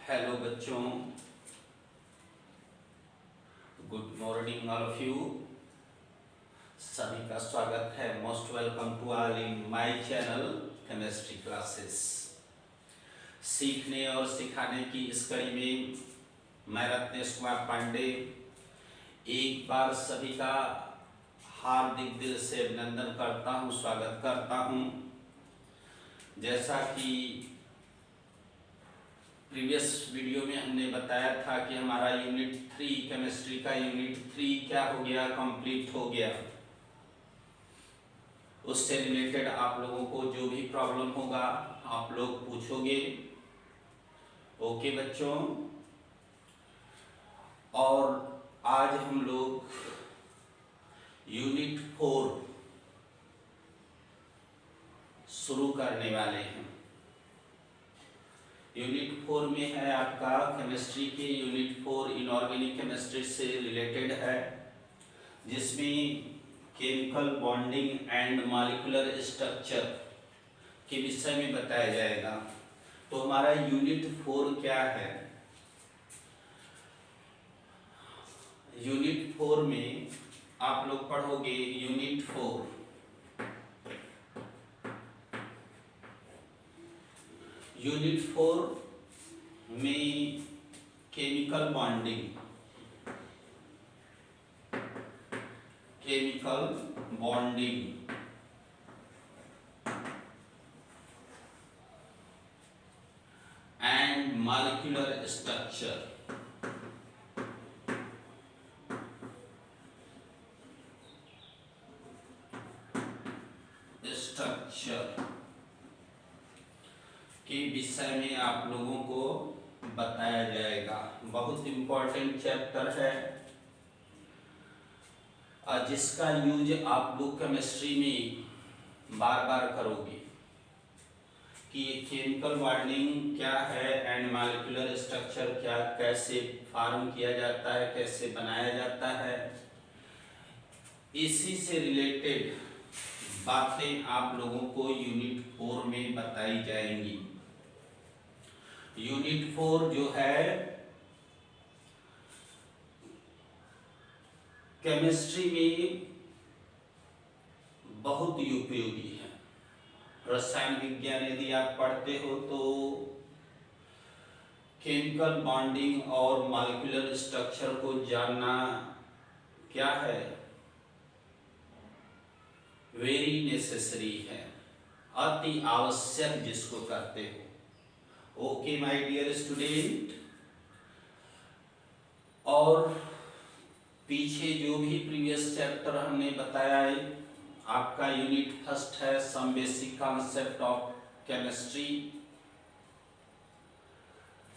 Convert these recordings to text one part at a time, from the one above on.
Hello बच्चों, good morning all of you. सभी का स्वागत है। Most welcome to all in my channel chemistry classes. सीखने और सिखाने की इस कड़ी में मैं रत्नेश कुमार पांडे एक बार सभी का हार्दिक दिल से अभिनंदन करता हूं, स्वागत करता हूं। जैसा कि प्रीवियस वीडियो में हमने बताया था कि हमारा यूनिट 3 केमिस्ट्री का यूनिट 3 क्या हो गया, कंप्लीट हो गया। उससे रिलेटेड आप लोगों को जो भी प्रॉब्लम होगा आप लोग पूछोगे। ओके बच्चों, और आज हम लोग यूनिट 4 शुरू करने वाले हैं। यूनिट 4 में है आपका केमिस्ट्री के यूनिट 4 इनऑर्गेनिक केमिस्ट्री से रिलेटेड है, जिसमें chemical bonding and molecular structure के विषय में बताया जाएगा। तो हमारा यूनिट 4 क्या है? यूनिट 4 में आप लोग पढ़ोगे यूनिट 4 में chemical bonding and molecular structure के विषय में आप लोगों को बताया जाएगा। बहुत इम्पोर्टेंट चैप्टर है और जिसका यूज आप लोग केमिस्ट्री में बार बार करोगे कि केमिकल बॉन्डिंग क्या है एंड मॉलिक्यूलर स्ट्रक्चर क्या, कैसे फॉर्म किया जाता है, कैसे बनाया जाता है। इसी से रिलेटेड बातें आप लोगों को यूनिट 4 में बताई जाएंगी। यूनिट 4 जो है केमिस्ट्री में बहुत उपयोगी है। रसायन विज्ञान यदि आप पढ़ते हो तो केमिकल बॉन्डिंग और मॉलिक्यूलर स्ट्रक्चर को जानना क्या है, वेरी नेसेसरी है, अति आवश्यक जिसको कहते हो। ओके माय डियर स्टूडेंट, और पीछे जो भी प्रीवियस चैप्टर हमने बताया है, आपका यूनिट 1 है some basic concept of chemistry,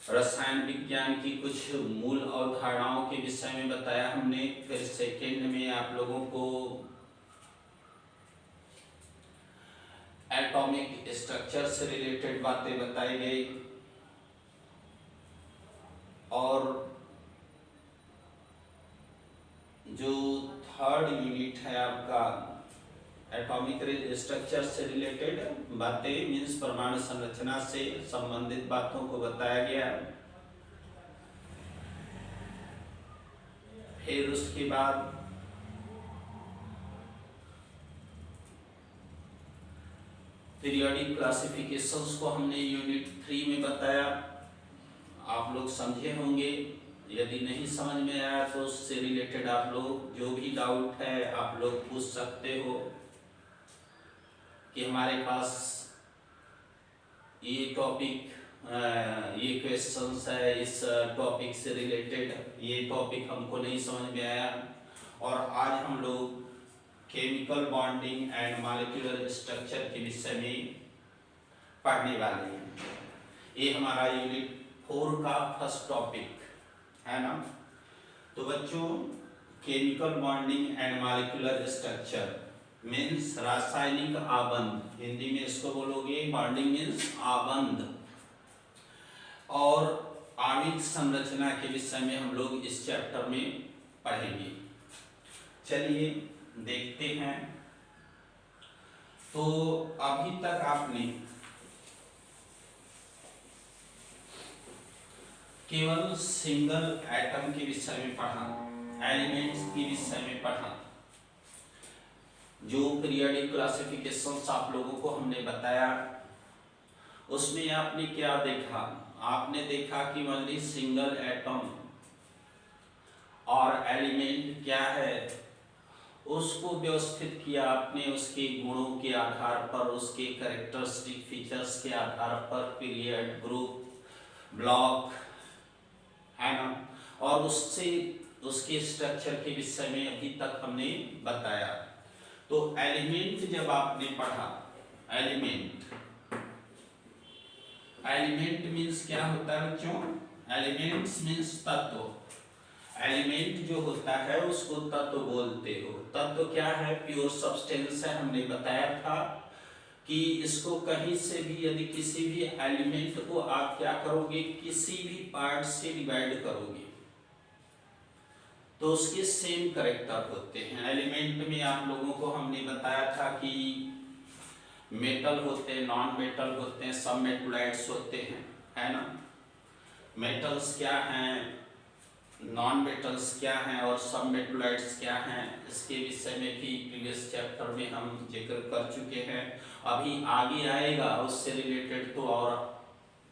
रसायन विज्ञान की कुछ मूल अवधारणाओं के विषय में बताया हमने। फिर सेकेंड में आप लोगों को एटॉमिक स्ट्रक्चर से रिलेटेड बातें बताई गई, और जो थर्ड यूनिट है आपका एटॉमिक स्ट्रक्चर से रिलेटेड बातें, मीन्स परमाणु संरचना से संबंधित बातों को बताया गया। फिर उसके बाद पीरियोडिक क्लासिफिकेशंस को हमने यूनिट 3 में बताया। आप लोग समझे होंगे। यदि नहीं समझ में आया तो उससे रिलेटेड आप लोग जो भी डाउट है आप लोग पूछ सकते हो कि हमारे पास ये टॉपिक, ये क्वेश्चंस है, इस टॉपिक से रिलेटेड ये टॉपिक हमको नहीं समझ में आया। और आज हम लोग chemical bonding and molecular structure के विषय में पढ़ने वाले हैं। ये हमारा यूनिट 4 का फर्स्ट टॉपिक है ना। तो बच्चों, chemical bonding and molecular structure means रासायनिक आबंध, हिंदी में इसको बोलोगे बॉन्डिंग मीन्स आबंध, और आणविक संरचना के विषय में हम लोग इस चैप्टर में पढ़ेंगे। चलिए देखते हैं। तो अभी तक आपने केवल सिंगल एटम के विषय में पढ़ा, एलिमेंट्स के विषय में पढ़ा। जो पीरियोडिक क्लासिफिकेशंस आप लोगों को हमने बताया उसमें आपने क्या देखा? आपने देखा कि ओनली सिंगल एटम और एलिमेंट क्या है उसको व्यवस्थित किया आपने, उसके गुणों के आधार पर, उसके कैरेक्टरिस्टिक फीचर्स के आधार पर, पीरियड, ग्रुप, ब्लॉक, है ना, और उससे उसके स्ट्रक्चर के विषय में अभी तक हमने बताया। तो एलिमेंट जब आपने पढ़ा, एलिमेंट मीन्स क्या होता है बच्चों? एलिमेंट्स मीन्स तत्व। एलिमेंट जो होता है उसको तत्व बोलते हो। तत्व क्या है? प्योर सब्सटेंस है। हमने बताया था कि इसको कहीं से भी यदि किसी भी एलिमेंट को आप क्या करोगे, किसी भी पार्ट से डिवाइड करोगे तो उसके सेम कैरेक्टर होते हैं। एलिमेंट में आप लोगों को हमने बताया था कि मेटल होते हैं, नॉन मेटल होते हैं, सब मेटलाइट्स होते हैं, है ना। मेटल्स क्या हैं, नॉन मेटल्स क्या हैं और सब मेटलाइट्स क्या हैं, इसके विषय में भी प्रीवियस चैप्टर में हम जिक्र कर चुके हैं। अभी आगे आएगा उससे रिलेटेड तो और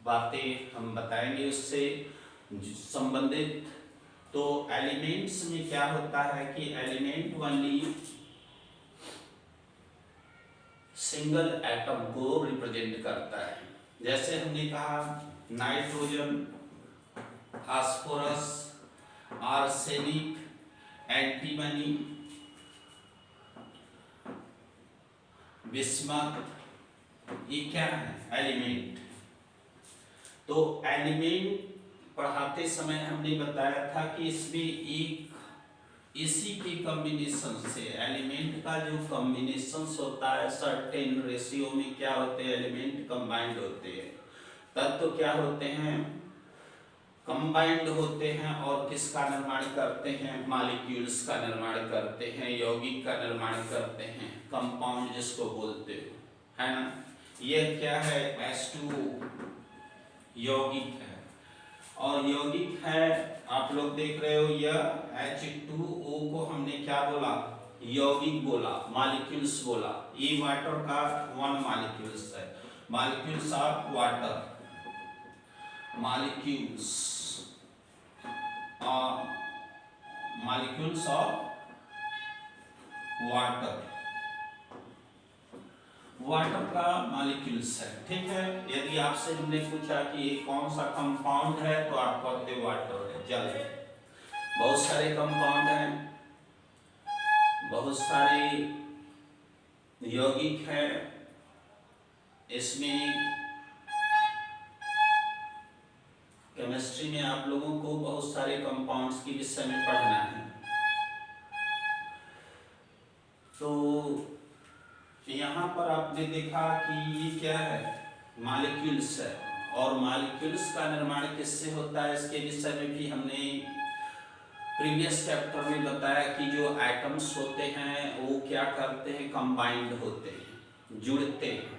बातें हम बताएंगे उससे संबंधित। तो एलिमेंट्स में क्या होता है कि एलिमेंट ओनली सिंगल एटम को रिप्रेजेंट करता है। जैसे हमने कहा nitrogen, phosphorus, arsenic, antimony, bismuth, ये क्या है? एलिमेंट। तो एलिमेंट पढ़ाते समय हमने बताया था कि इसमें एक इसी के कॉम्बिनेशन से, एलिमेंट का जो कॉम्बिनेशन होता है सर्टेन रेशियो में क्या होते हैं? एलिमेंट कंबाइंड होते हैं। तत्व क्या होते हैं? कंबाइंड होते हैं और किसका निर्माण करते हैं? मॉलिक्यूल्स का निर्माण करते हैं, यौगिक का निर्माण करते हैं, कंपाउंड जिसको बोलते हो, है ना। यह क्या है? H2O यौगिक है। और यौगिक है, आप लोग देख रहे हो, यह H2O को हमने क्या बोला? यौगिक बोला, मॉलिक्यूल्स बोला। ये वाटर का वन मॉलिक्यूल्स है, molecules of water, molecules molecules of water, water का मॉलिक्यूल्स है, ठीक है। यदि आपसे हमने पूछा कि ये कौन सा कंपाउंड है तो आप कहते वाटर है, जल है। बहुत सारे कंपाउंड हैं, बहुत सारे यौगिक है, इसमें केमिस्ट्री में आप लोगों को बहुत सारे कंपाउंड्स के विषय में पढ़ना है। तो यहाँ पर आपने देखा कि ये क्या है? मॉलिक्यूल्स है। और मॉलिक्यूल्स का निर्माण किससे होता है इसके विषय में भी हमने प्रीवियस चैप्टर में बताया कि जो एटम्स होते हैं वो क्या करते हैं? कंबाइंड होते हैं, जुड़ते हैं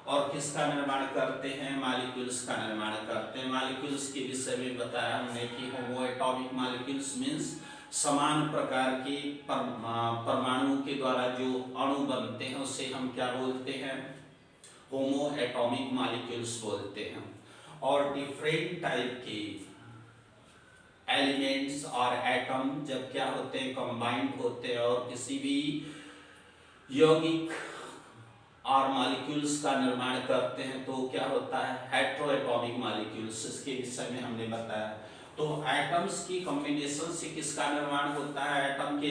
और किसका निर्माण करते हैं? मॉलिक्यूल्स का निर्माण करते हैं। मॉलिक्यूल्स के विषय में बताया हमने कि होमो एटॉमिक मॉलिक्यूल्स मीन्स समान प्रकार के परमाणुओं के द्वारा जो अणु बनते हैं उसे हम क्या बोलते हैं? होमो एटॉमिक मॉलिक्यूल्स बोलते हैं। और डिफरेंट टाइप के एलिमेंट्स और एटम जब क्या होते हैं? कंबाइंड होते हैं और किसी भी यौगिक और मॉलिक्यूल्स का निर्माण करते हैं तो क्या होता है? हेटेरोएटॉमिक मॉलिक्यूल्स, इसके विषय में हमने बताया। तो एटम्स की कॉम्बिनेशन से किसका निर्माण होता है? एटम के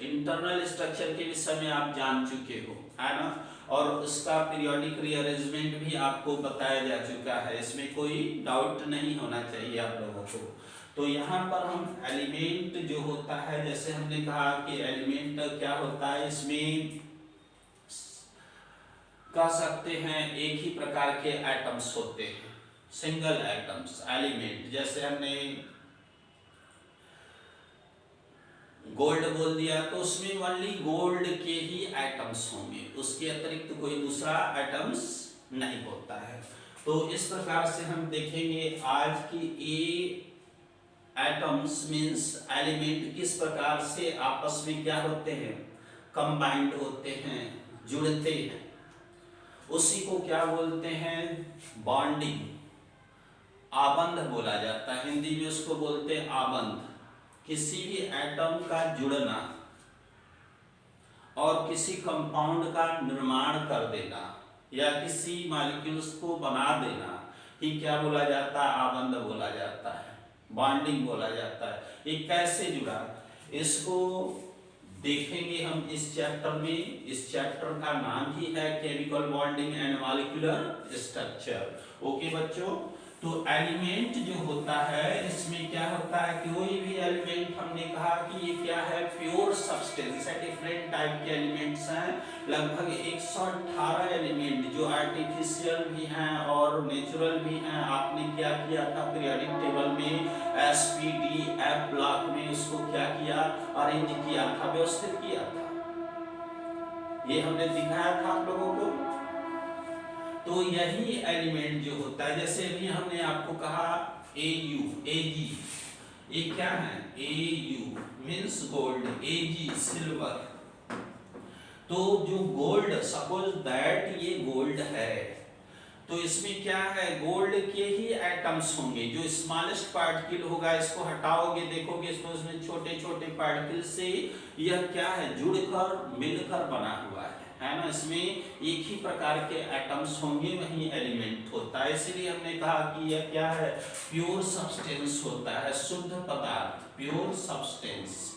इंटरनल स्ट्रक्चर के विषय में आप जान चुके हो, है ना। और उसका पीरियोडिक रीअरेंजमेंट भी आपको बताया जा चुका है, इसमें कोई डाउट नहीं होना चाहिए आप लोगों को। तो यहाँ पर हम एलिमेंट जो होता है, जैसे हमने कहा कि एलिमेंट क्या होता है, इसमें कह सकते हैं एक ही प्रकार के एटम्स होते हैं, सिंगल एटम्स एलिमेंट। जैसे हमने गोल्ड बोल दिया तो उसमें ओनली गोल्ड के ही एटम्स होंगे, उसके अतिरिक्त कोई दूसरा एटम्स नहीं होता है। तो इस प्रकार से हम देखेंगे आज की एटम्स मीन्स एलिमेंट किस प्रकार से आपस में क्या होते हैं, कंबाइंड होते हैं, जुड़ते हैं। उसी को क्या बोलते हैं, बॉन्डिंग, आबंध बोला जाता है। हिंदी में उसको बोलते हैं आबंध। किसी भी एटम का जुड़ना और किसी कंपाउंड का निर्माण कर देना या किसी मॉलिक्यूल्स को बना देना ही क्या बोला जाता है, आबंध बोला जाता है, बॉन्डिंग बोला जाता है। ये कैसे जुड़ा, इसको देखेंगे हम इस चैप्टर में। इस चैप्टर का नाम ही है chemical bonding and molecular structure. Okay बच्चों, तो एलिमेंट जो होता है इसमें क्या होता है, कोई भी एलिमेंट हमने कहा कि ये क्या है, प्योर सब्सटेंस है। डिफरेंट टाइप के एलिमेंट्स हैं, लगभग 118 एलिमेंट जो आर्टिफिशियल भी हैं और नेचुरल भी हैं। आपने क्या किया था पीरियोडिक टेबल में SPDF ब्लॉक में उसको क्या किया, अरेंज किया था, व्यवस्थित किया था। ये हमने दिखाया था आप लोगों को। तो यही एलिमेंट जो होता है, जैसे अभी हमने आपको कहा AG, ये क्या है, AU means gold, AG silver. तो जो गोल्ड, सपोज दैट ये गोल्ड है, तो इसमें क्या है, गोल्ड के ही एटम्स होंगे। जो स्मॉलेस्ट पार्टिकल होगा इसको हटाओगे, देखोगे इसको, इसमें छोटे छोटे पार्टिकल से यह क्या है, जुड़कर मिलकर बना हुआ है ना। इसमें एक ही प्रकार के एटम्स होंगे, वही एलिमेंट होता है। इसलिए हमने कहा कि यह क्या है, प्योर सब्सटेंस होता है, शुद्ध पदार्थ, प्योर सब्सटेंस।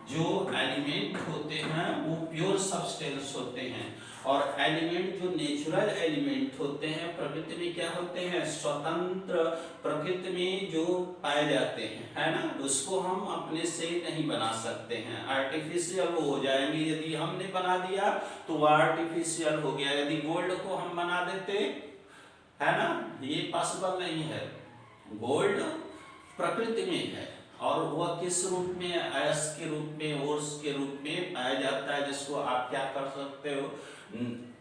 जो एलिमेंट होते हैं वो प्योर सब्सटेंस होते हैं। और एलिमेंट जो नेचुरल एलिमेंट होते हैं प्रकृति में क्या होते हैं, स्वतंत्र, प्रकृति में जो पाए जाते हैं, है ना, उसको हम अपने से नहीं बना सकते हैं। आर्टिफिशियल वो हो जाएंगे, यदि हमने बना दिया तो वो आर्टिफिशियल हो गया। यदि गोल्ड को हम बना देते, है ना, ये पॉसिबल नहीं है। गोल्ड प्रकृति में है और वह किस रूप में, अयस्क के रूप में, ओर्स के रूप में पाया जाता है, जिसको आप क्या कर सकते हो,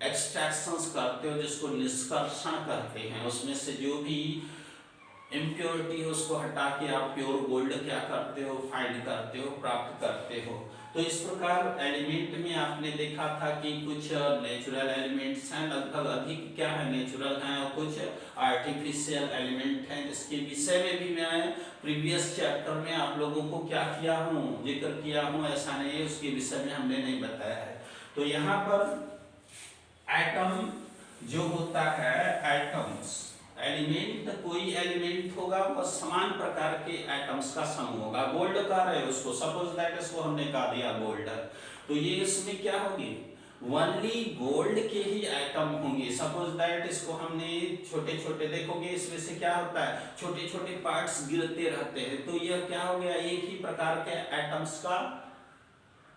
एक्सट्रैक्शंस करते हो, जिसको निष्कर्षण करते हैं। उसमें से जो भी इम्प्योरिटी है उसको हटा के आप प्योर गोल्ड क्या करते हो, फाइंड करते हो, प्राप्त करते हो। तो इस प्रकार एलिमेंट में आपने देखा था कि कुछ नेचुरल एलिमेंट्स हैं, लगभग अधिक क्या है, नेचुरल हैं, और कुछ आर्टिफिशियल एलिमेंट हैं, जिसके विषय में भी मैं प्रीवियस चैप्टर में आप लोगों को क्या किया हूँ, जिक्र किया हूँ। ऐसा नहीं है उसके विषय में हमने नहीं बताया है। तो यहाँ पर एटम जो होता है, एटम्स, एलिमेंट, कोई एलिमेंट होगा वो समान प्रकार के एटम्स का समूह होगा। गोल्ड कह रहे हैं उसको, सपोज दैट इसको हमने कहा दिया गोल्ड, तो ये इसमें क्या होगी, ओनली गोल्ड के ही एटम होंगे। सपोज दैट इसको हमने छोटे छोटे, देखोगे इसमें से क्या होता है, छोटे छोटे पार्ट्स गिरते रहते हैं। तो यह क्या हो गया, एक ही प्रकार के एटम्स का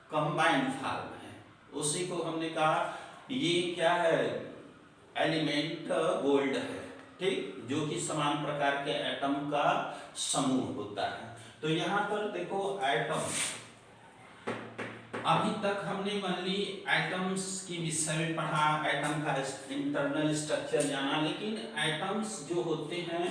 कंबाइंड फॉर्म है। उसी को हमने कहा ये क्या है, एलिमेंट गोल्ड है, ठीक, जो कि समान प्रकार के एटम का समूह होता है। तो यहाँ पर देखो एटम, अभी तक हमने ओनली एटम्स के विषय में पढ़ा, एटम का इंटरनल स्ट्रक्चर जाना। लेकिन एटम्स जो होते हैं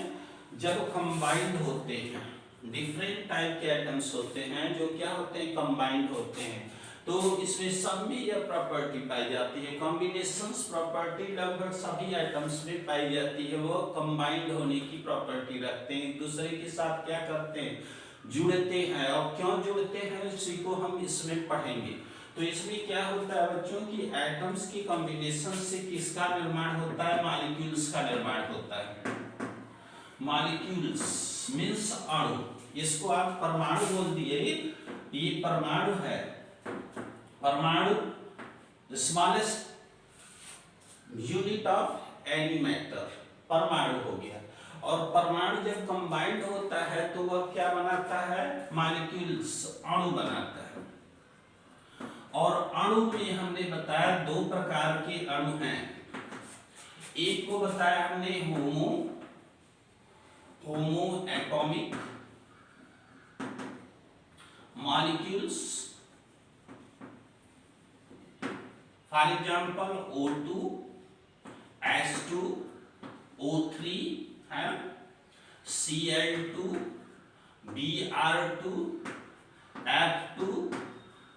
जब कंबाइंड होते हैं, डिफरेंट टाइप के एटम्स होते हैं जो क्या होते हैं, कंबाइंड होते हैं, तो इसमें सब में यह प्रॉपर्टी पाई जाती है, कॉम्बिनेशंस प्रॉपर्टी लगभग सभी एटम्स में पाई जाती है। वो कंबाइंड होने की प्रॉपर्टी रखते हैं, एक दूसरे के साथ क्या करते हैं, जुड़ते हैं। और क्यों जुड़ते हैं इसी को हम इसमें पढ़ेंगे। तो इसमें क्या होता है बच्चों की, एटम्स की कॉम्बिनेशन से किसका निर्माण होता है, मॉलिक्यूल्स का निर्माण होता है। मॉलिक्यूल्स मीन्स अणु, इसको आप परमाणु बोल दिए, ये परमाणु है। परमाणु smallest unit of any matter, परमाणु हो गया। और परमाणु जब कंबाइंड होता है तो वह क्या बनाता है, मॉलिक्यूल्स, अणु बनाता है। और अणु में हमने बताया दो प्रकार के अणु हैं। एक को बताया हमने होमो atomic molecules, for example O2, H2, O3 है ना, Cl2 Br2 F2।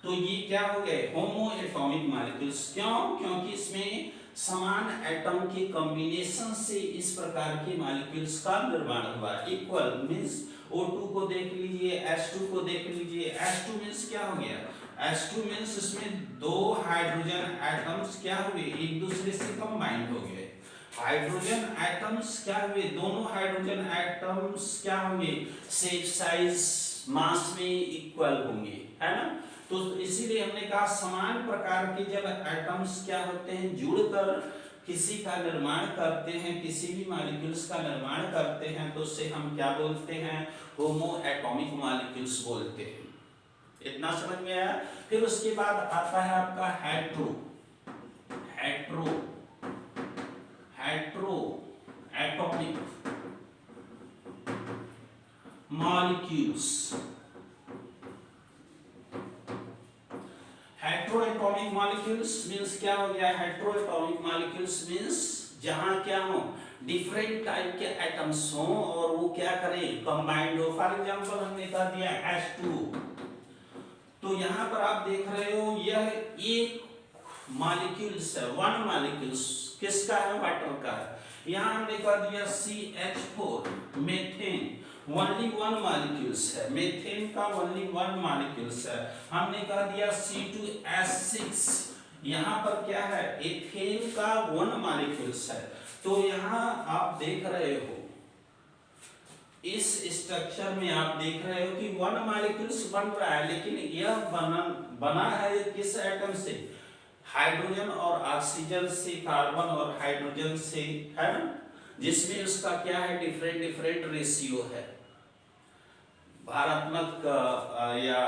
तो ये क्या हो गए, होमो एटॉमिक मॉलिक्यूल्स। क्यों? क्योंकि इसमें समान एटम के कॉम्बिनेशन से इस प्रकार के मॉलिक्यूल्स का निर्माण हुआ। इक्वल मींस O2 को देख लीजिए, H2 को देख लीजिए। H2 मींस क्या हो गया, H2 मींस इसमें दो हाइड्रोजन एटम्स क्या हुए, एक दूसरे से कंबाइंड हो गए। हाइड्रोजन एटम्स क्या हुए, दोनों हाइड्रोजन एटम्स क्या होंगे, शेप साइज मास में इक्वल होंगे, है ना। तो इसीलिए हमने कहा समान प्रकार के जब एटम्स क्या होते हैं, जुड़कर किसी का निर्माण करते हैं, किसी भी मॉलिक्यूल्स का निर्माण करते हैं, तो उसे हम क्या बोलते हैं, होमो एटॉमिक मॉलिक्यूल्स बोलते हैं। इतना समझ में आया। फिर उसके बाद आता है आपका hetero atomic molecules. Heteroatomic molecules means क्या हो गया, हेट्रोएटॉमिक मॉलिक्यूल्स मींस जहां क्या हो, डिफरेंट टाइप के एटम्स हो और वो क्या करें, कंबाइंड हो। फॉर एग्जांपल हमने कह दिया H2, तो यहां पर आप देख रहे हो यह एक मॉलिक्यूल्स है, वन मॉलिक्यूल्स किसका है, वाटर का है। यहां हमने कह दिया CH4 methane, only one molecules है, मीथेन का ओनली वन मॉलिक्यूल्स है। हमने कह दिया C2H6, यहाँ पर क्या है, एथेन का वन मॉलिक्यूल्स है। तो यहाँ आप देख रहे हो इस स्ट्रक्चर में आप देख रहे हो कि वन मॉलिक्यूल्स बन रहा है, लेकिन यह बना है किस एटम से, हाइड्रोजन और ऑक्सीजन से, कार्बन और हाइड्रोजन से, है ना, जिसमें उसका क्या है, डिफरेंट रेशियो है। भारात्मक या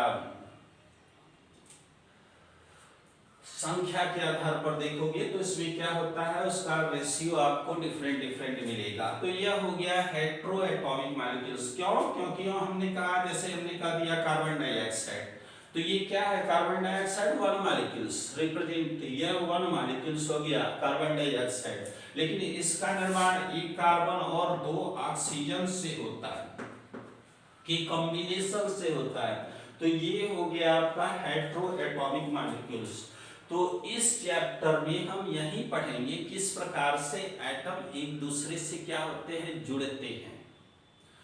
संख्या के आधार पर देखोगे तो इसमें क्या होता है, उसका रेशियो आपको डिफरेंट मिलेगा। तो यह हो गया हेट्रोएटॉमिक मॉलिक्यूल्स। क्यों? क्योंकि हमने कहा, जैसे हमने कह दिया कार्बन डाइऑक्साइड, तो ये क्या है, carbon dioxide one molecules represent, यह वन मॉलिक्यूल्स हो गया कार्बन डाइऑक्साइड, लेकिन इसका निर्माण एक कार्बन और दो ऑक्सीजन से होता है, की कॉम्बिनेशन से होता है। तो ये हो गया आपका हेट्रोएटॉमिक मॉलिक्यूल्स। तो इस चैप्टर में हम यही पढ़ेंगे किस प्रकार से एटम एक दूसरे से क्या होते हैं, जुड़ते हैं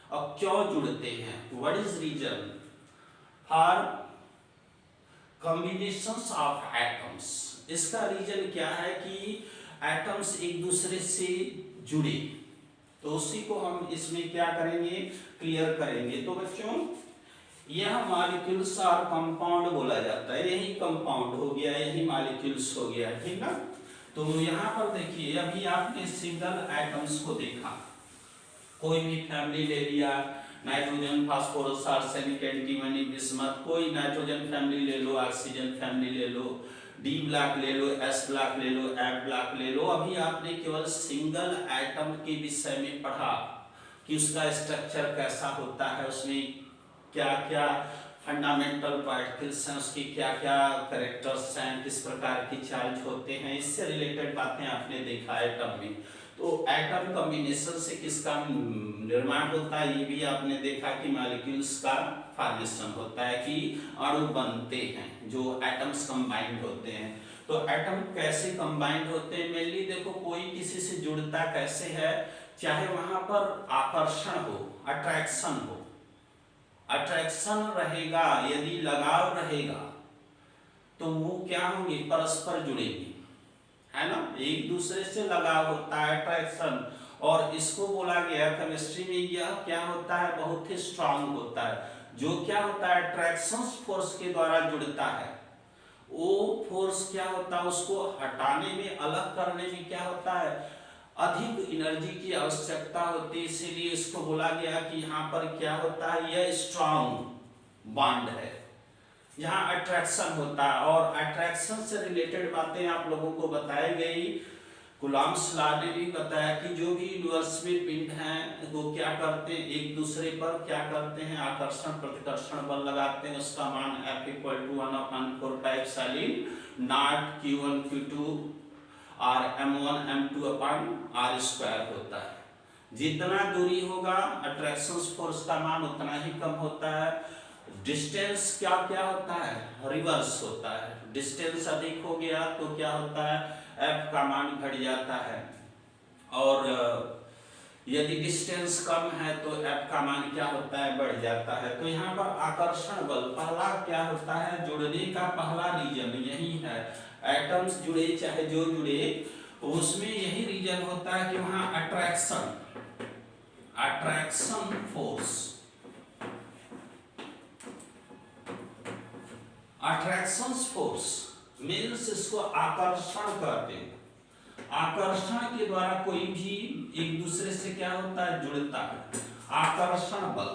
और क्यों जुड़ते हैं, what is reason for combinations of atoms. इसका रीजन क्या है कि एटम्स एक दूसरे से जुड़े, तो उसी को हम इसमें क्या करेंगे, क्लियर करेंगे। तो बच्चों यह मॉलिक्यूल्स और कंपाउंड बोला जाता है, यही कंपाउंड हो गया, यही मॉलिक्यूल्स हो गया, ठीक है। तो यहाँ पर देखिए, अभी आपने सिंगल एटम्स को देखा, कोई भी फैमिली ले लिया, nitrogen, phosphorus, arsenic, antimony, bismuth, कोई नाइट्रोजन फैमिली ले लो, ऑक्सीजन फैमिली ले लो, D ब्लॉक ले लो, S ब्लॉक ले लो, F ब्लॉक ले लो। अभी आपने केवल सिंगल एटम के विषय में पढ़ा कि उसका स्ट्रक्चर कैसा होता है, उसमें क्या क्या फंडामेंटल पार्टिकल्स हैं, उसके क्या क्या कैरेक्टर्स हैं, किस प्रकार की चार्ज होते हैं, इससे रिलेटेड बातें आपने देखा एटम में। तो एटम कॉम्बिनेशन से किसका निर्माण होता है, ये भी आपने देखा कि मॉलिक्यूल्स का फॉर्मेशन होता है, कि अणु बनते हैं जो एटम्स कंबाइंड होते हैं। तो एटम कैसे कंबाइंड होते हैं, मेनली देखो, कोई किसी से जुड़ता कैसे है, चाहे वहां पर आकर्षण हो, अट्रैक्शन हो, अट्रैक्शन रहेगा, यदि लगाव रहेगा तो वो क्या होंगे, परस्पर जुड़ेंगे, है ना, एक दूसरे से लगाव होता है, अट्रैक्शन। और इसको बोला गया केमिस्ट्री में, यह क्या होता है, बहुत ही स्ट्रांग होता है, जो क्या होता है, अट्रैक्शन फोर्स के द्वारा जुड़ता है। वो फोर्स क्या होता है, उसको हटाने में, अलग करने में क्या होता है, अधिक एनर्जी की आवश्यकता होती है, इसीलिए इसको बोला गया कि यहाँ पर क्या होता है, यह स्ट्रांग बॉन्ड है, यहाँ अट्रैक्शन होता है। और अट्रैक्शन से रिलेटेड बातें आप लोगों को बताई गई, कूलॉम्स लॉ ने भी बताया कि जो भी यूनिवर्स में पिंड हैं वो क्या करते हैं, एक दूसरे पर क्या करते हैं, आकर्षण प्रतिकर्षण बल लगाते हैं, उसका मान F=1/4πε Q1 Q2 और m1 m2/r² होता है। जितना दूरी होगा अट्रैक्शन फोर्स का मान उतना ही कम होता है। डिस्टेंस क्या क्या होता है, रिवर्स होता है। डिस्टेंस अधिक हो गया तो क्या होता है, एफ का मान घट जाता है, और यदि डिस्टेंस कम है तो एफ का मान क्या होता है, बढ़ जाता है। तो यहाँ पर आकर्षण बल पहला क्या होता है, जुड़ने का पहला रीजन यही है। एटम्स जुड़े चाहे जो जुड़े, उसमें यही रीजन होता है कि वहां attraction force, attraction force means इसको आकर्षण कहते हैं। आकर्षण के द्वारा कोई भी एक दूसरे से क्या होता है, जुड़ता है, आकर्षण बल।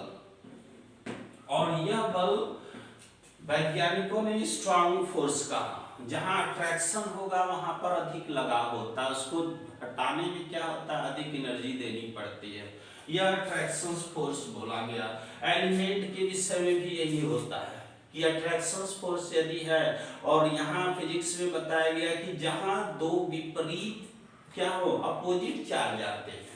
और यह बल वैज्ञानिकों ने स्ट्रॉन्ग फोर्स कहा। जहां अट्रैक्शन होगा वहां पर अधिक लगाव होता है, उसको हटाने में क्या होता है, अधिक एनर्जी देनी पड़ती है। यह अट्रैक्शन फोर्स बोला गया। एलिमेंट के विषय में भी यही होता है कि अट्रैक्शन फोर्स यदि है, और यहाँ फिजिक्स में बताया गया कि जहां दो विपरीत क्या हो, अपोजिट चार्ज आते हैं,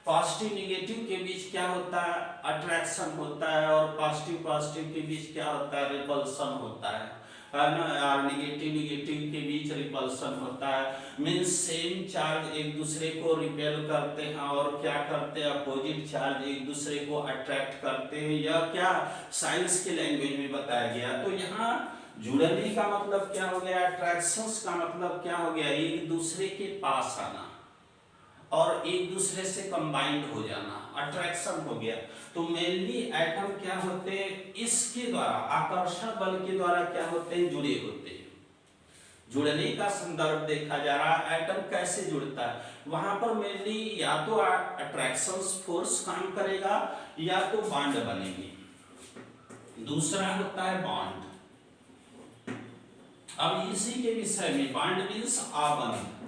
पॉजिटिव निगेटिव के बीच क्या होता है, अट्रैक्शन होता है, और पॉजिटिव पॉजिटिव के बीच क्या होता है, रिपल्सन होता है ना, और निगेटिव निगेटिव के बीच रिपल्सन होता है। मीन्स सेम चार्ज एक दूसरे को रिपेल करते हैं, और क्या करते हैं, अपोजिट चार्ज एक दूसरे को अट्रैक्ट करते हैं। यह क्या साइंस के लैंग्वेज में बताया गया। तो यहाँ जुड़ने का मतलब क्या हो गया, अट्रैक्शंस का मतलब क्या हो गया, एक दूसरे के पास आना और एक दूसरे से कंबाइंड हो जाना, अट्रैक्शन हो गया। तो मेनली एटम क्या होते हैं, इसके द्वारा आकर्षण बल के द्वारा क्या होते हैं, जुड़े होते हैं। जुड़ने का संदर्भ देखा जा रहा है, एटम कैसे जुड़ता है। वहां पर मेनली या तो अट्रैक्शन फोर्स काम करेगा या तो बॉन्ड बनेगी। दूसरा होता है बॉन्ड। अब इसी के विषय में, बॉन्ड मीन्स आबंध।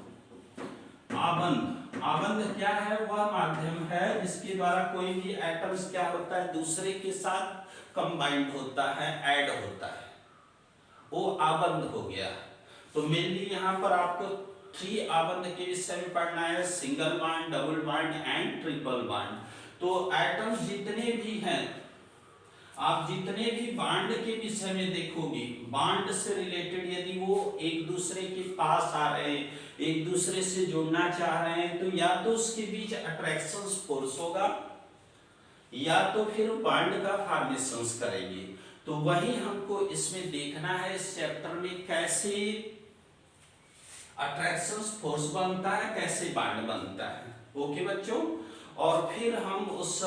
आबंध क्या है, वह माध्यम है जिसके द्वारा कोई भी एटम्स क्या होता है, दूसरे के साथ कंबाइंड होता है, ऐड होता है, वो आबंध हो गया। तो मेनली यहाँ पर आपको 3 आबंध के विषय में पढ़ना है, single bond, double bond and triple bond. तो एटम्स जितने भी हैं, आप जितने भी बॉन्ड के विषय में देखोगे, बॉन्ड से रिलेटेड यदि वो एक दूसरे के पास आ रहे हैं, एक दूसरे से जुड़ना चाह रहे हैं, तो या तो उसके बीच अट्रैक्शन फोर्स होगा या तो फिर बॉन्ड का फॉर्मेशन करेंगे। तो वही हमको इसमें देखना है, इस चैप्टर में कैसे अट्रैक्शन फोर्स बनता है, कैसे बॉन्ड बनता है। ओके बच्चों, और फिर हम उस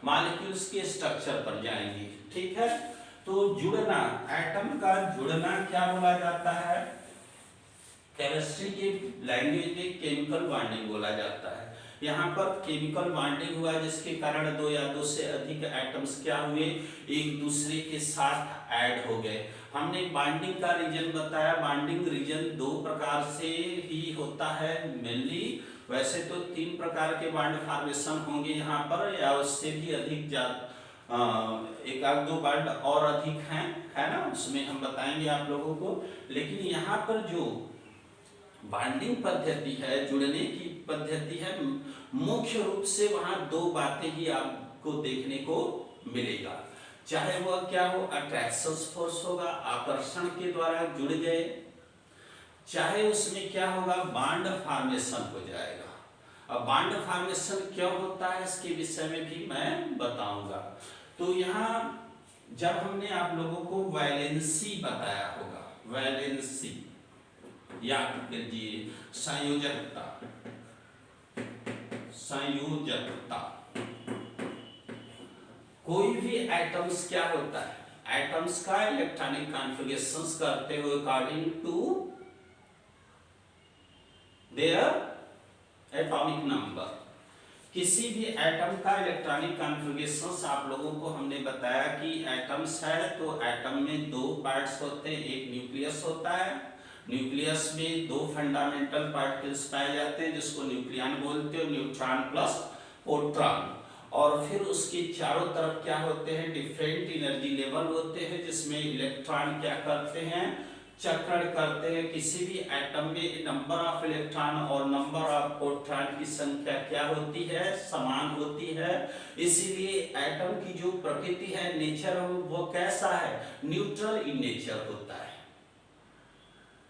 मॉलिक्यूल्स के स्ट्रक्चर पर जाएंगे, ठीक है। तो जुड़ना, एटम का जुड़ना क्या बोला जाता है, केमिस्ट्री के लैंग्वेज में केमिकल बॉन्डिंग बोला जाता है। यहाँ पर केमिकल बॉन्डिंग हुआ जिसके कारण दो या दो से अधिक एटम्स क्या हुए, एक दूसरे के साथ ऐड हो गए। हमने बॉन्डिंग का रीजन बताया। बॉन्डिंग रीजन 2 प्रकार से ही होता है मेनली। वैसे तो 3 प्रकार के बॉन्ड फॉर्मेशन होंगे यहाँ पर, या उससे भी अधिक एक आध 2 बॉन्ड और अधिक हैं, है ना, उसमें हम बताएंगे आप लोगों को। लेकिन यहाँ पर जो बॉन्डिंग पद्धति है, जुड़ने की पद्धति है, मुख्य रूप से वहाँ 2 बातें ही आपको देखने को मिलेगा। चाहे वह क्या हो, अट्रैक्शन फोर्स होगा, आकर्षण के द्वारा जुड़ गए, चाहे उसमें क्या होगा, बॉन्ड फॉर्मेशन हो जाएगा। अब बॉन्ड फॉर्मेशन क्यों होता है इसके विषय में भी मैं बताऊंगा। तो यहाँ जब हमने आप लोगों को वैलेंसी बताया होगा, वैलेंसी याद कीजिए, संयोजकता, संयोजकता। कोई भी एटम्स क्या होता है, एटम्स का इलेक्ट्रॉनिक कॉन्फ़िगरेशंस करते हुए according to their atomic number. किसी भी एटम का इलेक्ट्रॉनिक कॉन्फ़िगरेशंस आप लोगों को हमने बताया कि एटम्स है तो एटम में 2 पार्ट्स होते हैं, एक न्यूक्लियस होता है, न्यूक्लियस में 2 फंडामेंटल पार्टिकल्स पाए जाते हैं जिसको न्यूक्लियन बोलते हैं, न्यूट्रॉन प्लस प्रोटॉन। और फिर उसके चारों तरफ क्या होते हैं, डिफरेंट एनर्जी लेवल होते हैं जिसमें इलेक्ट्रॉन क्या करते हैं, चक्रण करते हैं किसी भी एटम में, नंबर ऑफ इलेक्ट्रॉन और नंबर ऑफ प्रोटॉन की संख्या क्या होती है, समान होती है। इसीलिए एटम की जो प्रकृति है, नेचर, वो कैसा है, न्यूट्रल इन नेचर होता है,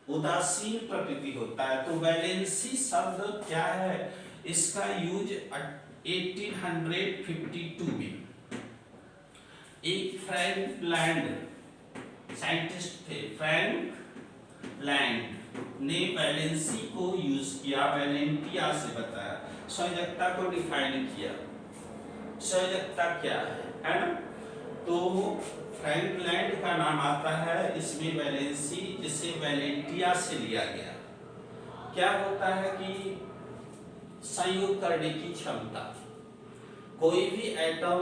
उदासीन प्रकृति होता है। तो वैलेंसी शब्द क्या है, इसका यूज 1852 में एक फ्रैंक लैंड साइंटिस्ट थे, फ्रैंक लैंड ने वैलेंसी को यूज किया, वैलेंटिया से बताया, संयोजकता को डिफाइन किया, संयोजकता क्या है ना। तो फ्रैंक लैंड का नाम आता है इसमें वैलेंसी, जिसे वैलेंटिया से लिया गया। क्या होता है कि संयोग करने की क्षमता, कोई भी एटम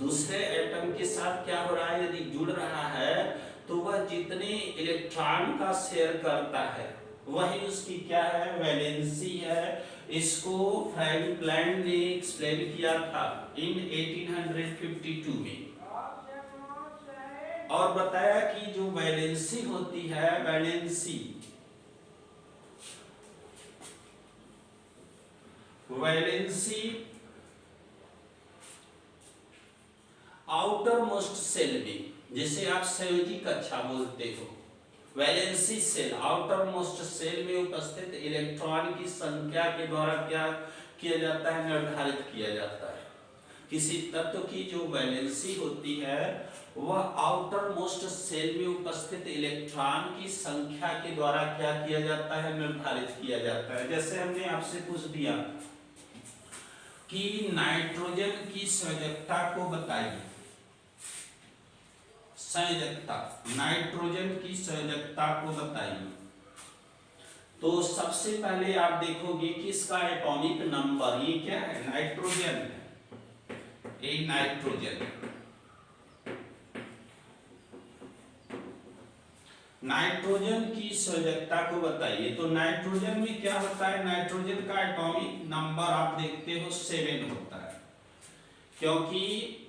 दूसरे एटम के साथ क्या हो रहा है, यदि जुड़ रहा है तो वह जितने इलेक्ट्रॉन का शेयर करता है वही उसकी क्या है, वैलेंसी है। इसको फ्रैंक लैंड ने एक्सप्लेन किया था इन 1852 में, और बताया कि जो वैलेंसी होती है, वैलेंसी आउटर मोस्ट सेल में, जिसे आप संयोजी कक्षा बोलते हो, valency shell, outermost shell में उपस्थित इलेक्ट्रॉन की संख्या के द्वारा क्या किया जाता है, निर्धारित किया जाता है। किसी तत्व की जो वैलेंसी होती है वह आउटर मोस्ट सेल में उपस्थित इलेक्ट्रॉन की संख्या के द्वारा क्या किया जाता है, निर्धारित किया जाता है। जैसे हमने आपसे पूछ दिया कि नाइट्रोजन की संयोजकता को बताइए, संयोजकता, नाइट्रोजन की संयोजकता को बताइए। तो सबसे पहले आप देखोगे कि इसका एटॉमिक नंबर, ये क्या है, नाइट्रोजन है, ये नाइट्रोजन, नाइट्रोजन की संयोजकता को बताइए। तो नाइट्रोजन में क्या होता है, नाइट्रोजन का एटॉमिक नंबर आप देखते हो 7 होता है, क्योंकि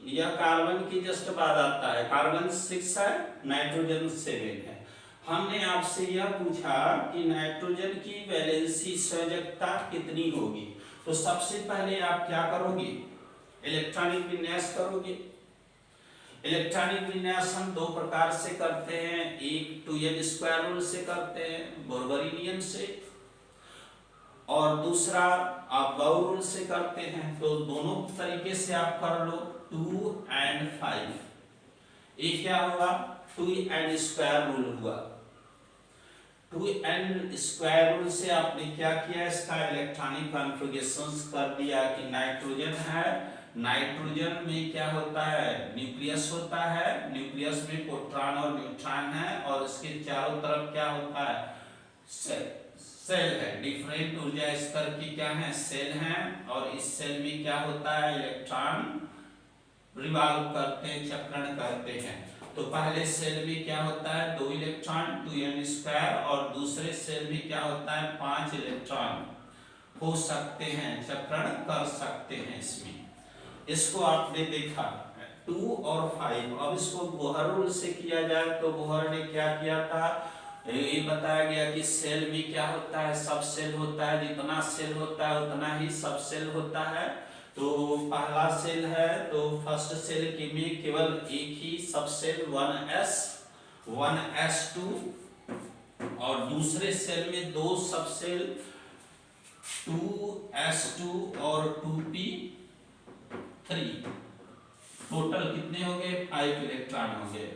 यह कार्बन की जस्ट बाद आता है, कार्बन 6 है, नाइट्रोजन 7 है। हमने आपसे यह पूछा कि नाइट्रोजन की वैलेंसी संयोजकता कितनी होगी, तो सबसे पहले आप क्या करोगे, इलेक्ट्रॉनिक विन्यास करोगे। इलेक्ट्रॉनिक विन्यास हम दो प्रकार से करते हैं, एक 2n² रूल से करते हैं, बोरबरी नियम से, और दूसरा आप गाउस रूल से करते हैं। तो दोनों तरीके से आप कर लो, 2 and 5, ये क्या हुआ, 2n² रूल हुआ। 2n² रूल से आपने क्या किया, इसका इलेक्ट्रॉनिक कॉन्फ़िगरेशंस कर दिया कि नाइट्रोजन है, नाइट्रोजन में क्या होता है, न्यूक्लियस होता है, न्यूक्लियस में प्रोटॉन और न्यूट्रॉन है, और इसके चारों तरफ क्या होता है, सेल है, डिफरेंट ऊर्जा स्तर की क्या है, सेल हैं, और इस सेल में क्या होता है, इलेक्ट्रॉन रिवॉल्व करते हैं, चक्रण करते हैं। तो पहले सेल में क्या होता है, 2 इलेक्ट्रॉन, 2n², और दूसरे सेल में क्या होता है, 5 इलेक्ट्रॉन हो सकते हैं, चक्रण कर सकते हैं इसमें। इसको आपने देखा 2 और 5। अब इसको बोहर रूल से किया जाए तो बोहर ने क्या किया था, ये बताया गया कि सेल में क्या होता है, सब सेल होता है, जितना सेल होता है उतना ही सब सेल होता है। तो पहला सेल है तो फर्स्ट सेल के में केवल एक ही सब सेल 1s 1s2, और दूसरे सेल में 2 सब सेल 2s2 और 2p3, टोटल कितने हो गए, 5 इलेक्ट्रॉन हो गए।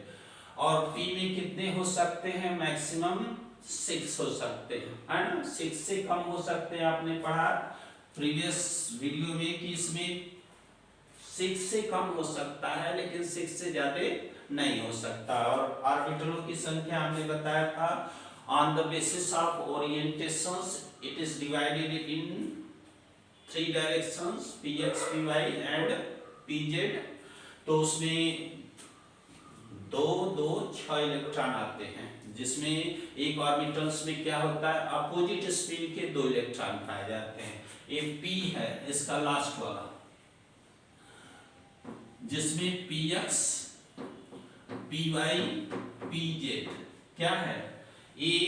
और p में कितने हो सकते हैं, मैक्सिमम 6 हो सकते हैं, है ना, 6 से कम हो सकते हैं। आपने पढ़ा प्रीवियस वीडियो में कि इसमें 6 से कम हो सकता है, लेकिन 6 से ज्यादा नहीं हो सकता। और ऑर्बिटलों की संख्या हमने बताया था, on the basis of orientations it is divided in 3 directions, px, py and pz। तो उसमें 2 2 6 इलेक्ट्रॉन आते हैं, जिसमें एक ऑर्बिटल्स में क्या होता है, अपोजिट स्पिन के 2 इलेक्ट्रॉन पाए जाते हैं। ये p है इसका लास्ट वाला, जिसमें px, py, pz क्या है, ये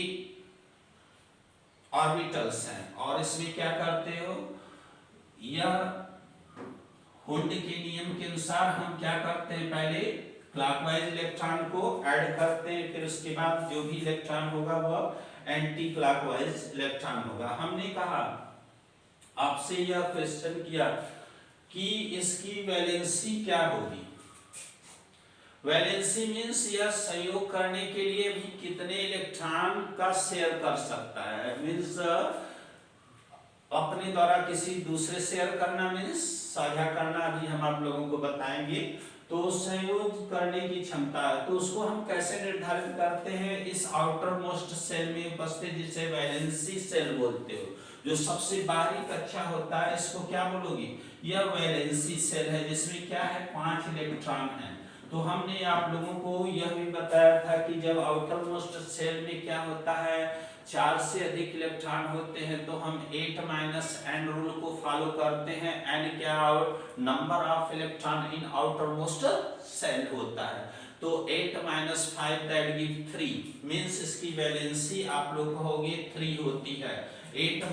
ऑर्बिटल्स हैं और इसमें क्या करते हो, यह हुंड के नियम के अनुसार हम क्या करते हैं, पहले क्लॉकवाइज इलेक्ट्रॉन को ऐड करते हैं, फिर उसके बाद जो भी इलेक्ट्रॉन होगा वह एंटी क्लॉकवाइज इलेक्ट्रॉन होगा। हमने कहा आपसे यह क्वेश्चन किया कि इसकी वैलेंसी क्या होगी। वैलेंसी मीन्स यह संयोग करने के लिए भी कितने इलेक्ट्रॉन का शेयर कर सकता है, मीन्स अपने द्वारा किसी दूसरे शेयर करना मीन्स साझा करना, अभी हम आप लोगों को बताएंगे। तो संयोग करने की क्षमता है, तो उसको हम कैसे निर्धारित करते हैं, इस आउटर मोस्ट सेल में उपस्थित जिसे वैलेंसी सेल बोलते हो, जो सबसे बाहरी कक्षा होता है, इसको क्या बोलोगे, यह वैलेंसी सेल है जिसमें क्या है 5 इलेक्ट्रॉन है। तो हमने आप लोगों को यह भी बताया था कि जब आउटर मोस्ट सेल में क्या होता है 4 से अधिक इलेक्ट्रॉन होते हैं तो हम 8 - n रूल को फॉलो करते हैं। n क्या number of electron in outermost shell होता है, तो 8 - 5 दैट गिव 3 मींस इसकी वैलेंसी आप लोग कहोगे 3 होती है। 8 -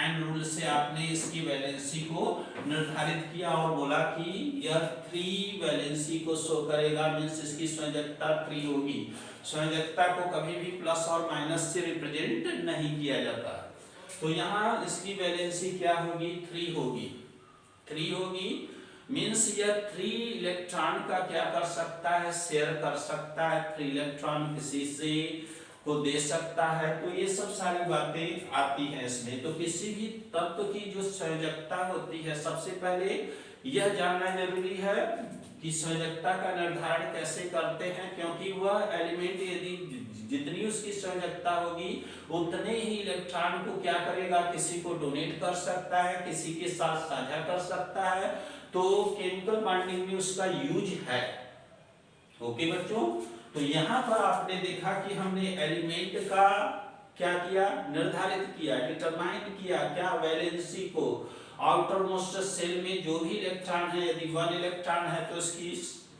n रूल से आपने इसकी वैलेंसी को निर्धारित किया और बोला कि यह 3 वैलेंसी को शो करेगा, मींस इसकी संयोजकता 3 होगी। संयोजकता को कभी भी प्लस और माइनस से रिप्रेजेंट नहीं किया जाता, तो यहाँ इसकी वैलेंसी क्या होगी 3 होगी। 3 होगी मींस यह 3 इलेक्ट्रॉन का क्या कर सकता है, शेयर कर सकता है, 3 इलेक्ट्रॉन किसी से को दे सकता है। तो ये सब सारी बातें आती हैं इसमें। तो किसी भी तत्व की जो संयोजकता होती है, सबसे पहले यह जानना जरूरी है कि संयोजकता का निर्धारण कैसे करते हैं, क्योंकि वह एलिमेंट यदि जितनी उसकी संयोजकता होगी उतने ही इलेक्ट्रॉन को क्या करेगा, किसी को डोनेट कर सकता है, किसी के साथ साझा कर सकता है। तो केमिकल बॉन्डिंग में उसका यूज है। ओके बच्चों, तो यहाँ पर आपने देखा कि हमने एलिमेंट का क्या किया, निर्धारित किया, डिटरमाइन किया, क्या वैलेंसी को। आउटर मोस्ट सेल में जो भी इलेक्ट्रॉन है, यदि 1 इलेक्ट्रॉन है तो इसकी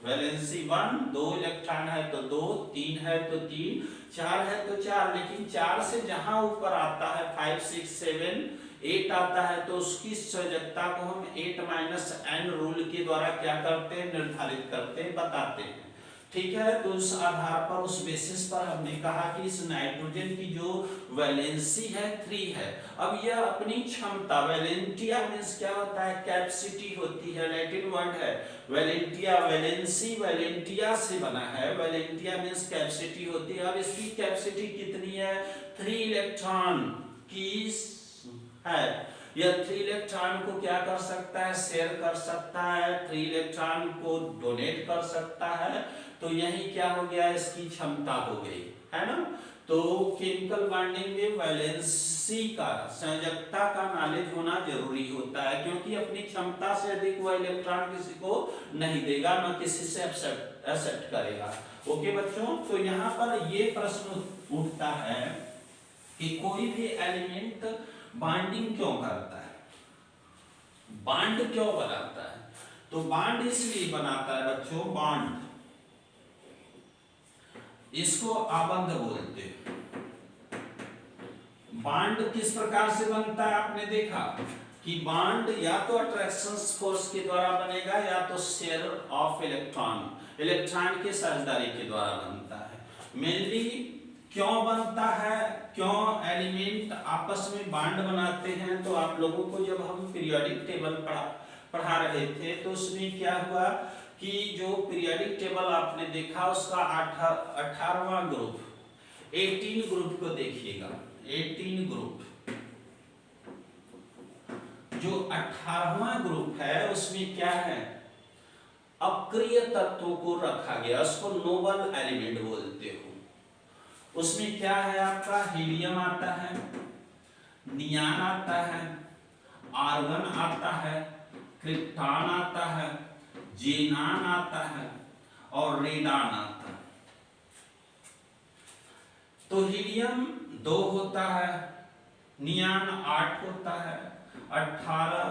वैलेंसी 1, 2 इलेक्ट्रॉन है तो 2, 3 है तो 3, 4 है तो 4। लेकिन 4 से जहां ऊपर आता है 5, 6, 7, 8 आता है तो उसकी संयोजकता को हम 8 - n रूल के द्वारा क्या करते हैं, निर्धारित करते हैं, बताते हैं। ठीक है, तो उस आधार पर, उस बेसिस पर हमने कहा कि इस नाइट्रोजन की जो वैलेंसी है 3 है। अब यह अपनी क्षमता, वैलेंटिया मींस क्या होता है, कैपेसिटी होती है, लैटिन वर्ड है वैलेंटिया, वैलेंसी वैलेंटिया से बना है, वैलेंटिया मींस कैपेसिटी होती है। अब इसकी कैपेसिटी कितनी है, 3 इलेक्ट्रॉन की है। यह 3 इलेक्ट्रॉन को क्या कर सकता है, शेयर कर सकता है, 3 इलेक्ट्रॉन को डोनेट कर सकता है। तो यही क्या हो गया, इसकी क्षमता हो गई, है ना। तो केमिकल बॉन्डिंग में वैलेंसी का, संयोजकता का नॉलेज होना जरूरी होता है, क्योंकि अपनी क्षमता से अधिक वह इलेक्ट्रॉन किसी को नहीं देगा, न किसी से एक्सेप्ट करेगा। ओके बच्चों, तो यहाँ पर ये प्रश्न उठता है कि कोई भी एलिमेंट बॉन्डिंग क्यों करता है, बॉन्ड क्यों बनाता है। तो बॉन्ड इसलिए बनाता है बच्चों, बॉन्ड इसको आबंध बोलते हैं। बॉन्ड किस प्रकार से बनता है, आपने देखा कि बॉन्ड या तो अट्रैक्शन फोर्स के द्वारा बनेगा या तो शेयर ऑफ इलेक्ट्रॉन के साझेदारी के द्वारा बनता है। मेनली क्यों बनता है, क्यों एलिमेंट आपस में बॉन्ड बनाते हैं, तो आप लोगों को जब हम पीरियोडिक टेबल पढ़ा रहे थे तो उसमें क्या हुआ कि जो पीरियोडिक टेबल आपने देखा उसका 18वां ग्रुप, 18 ग्रुप को देखिएगा, 18 ग्रुप, जो 18वां ग्रुप है उसमें क्या है, अक्रिय तत्वों को रखा गया, उसको नोबल एलिमेंट बोलते हो। उसमें क्या है, आपका हीलियम आता है, नियान आता है, आर्गन आता है, क्रिप्टॉन आता है, जेनान आता है और रेडान आता है। तो हीलियम 2 होता है, नियान 8 होता है, 18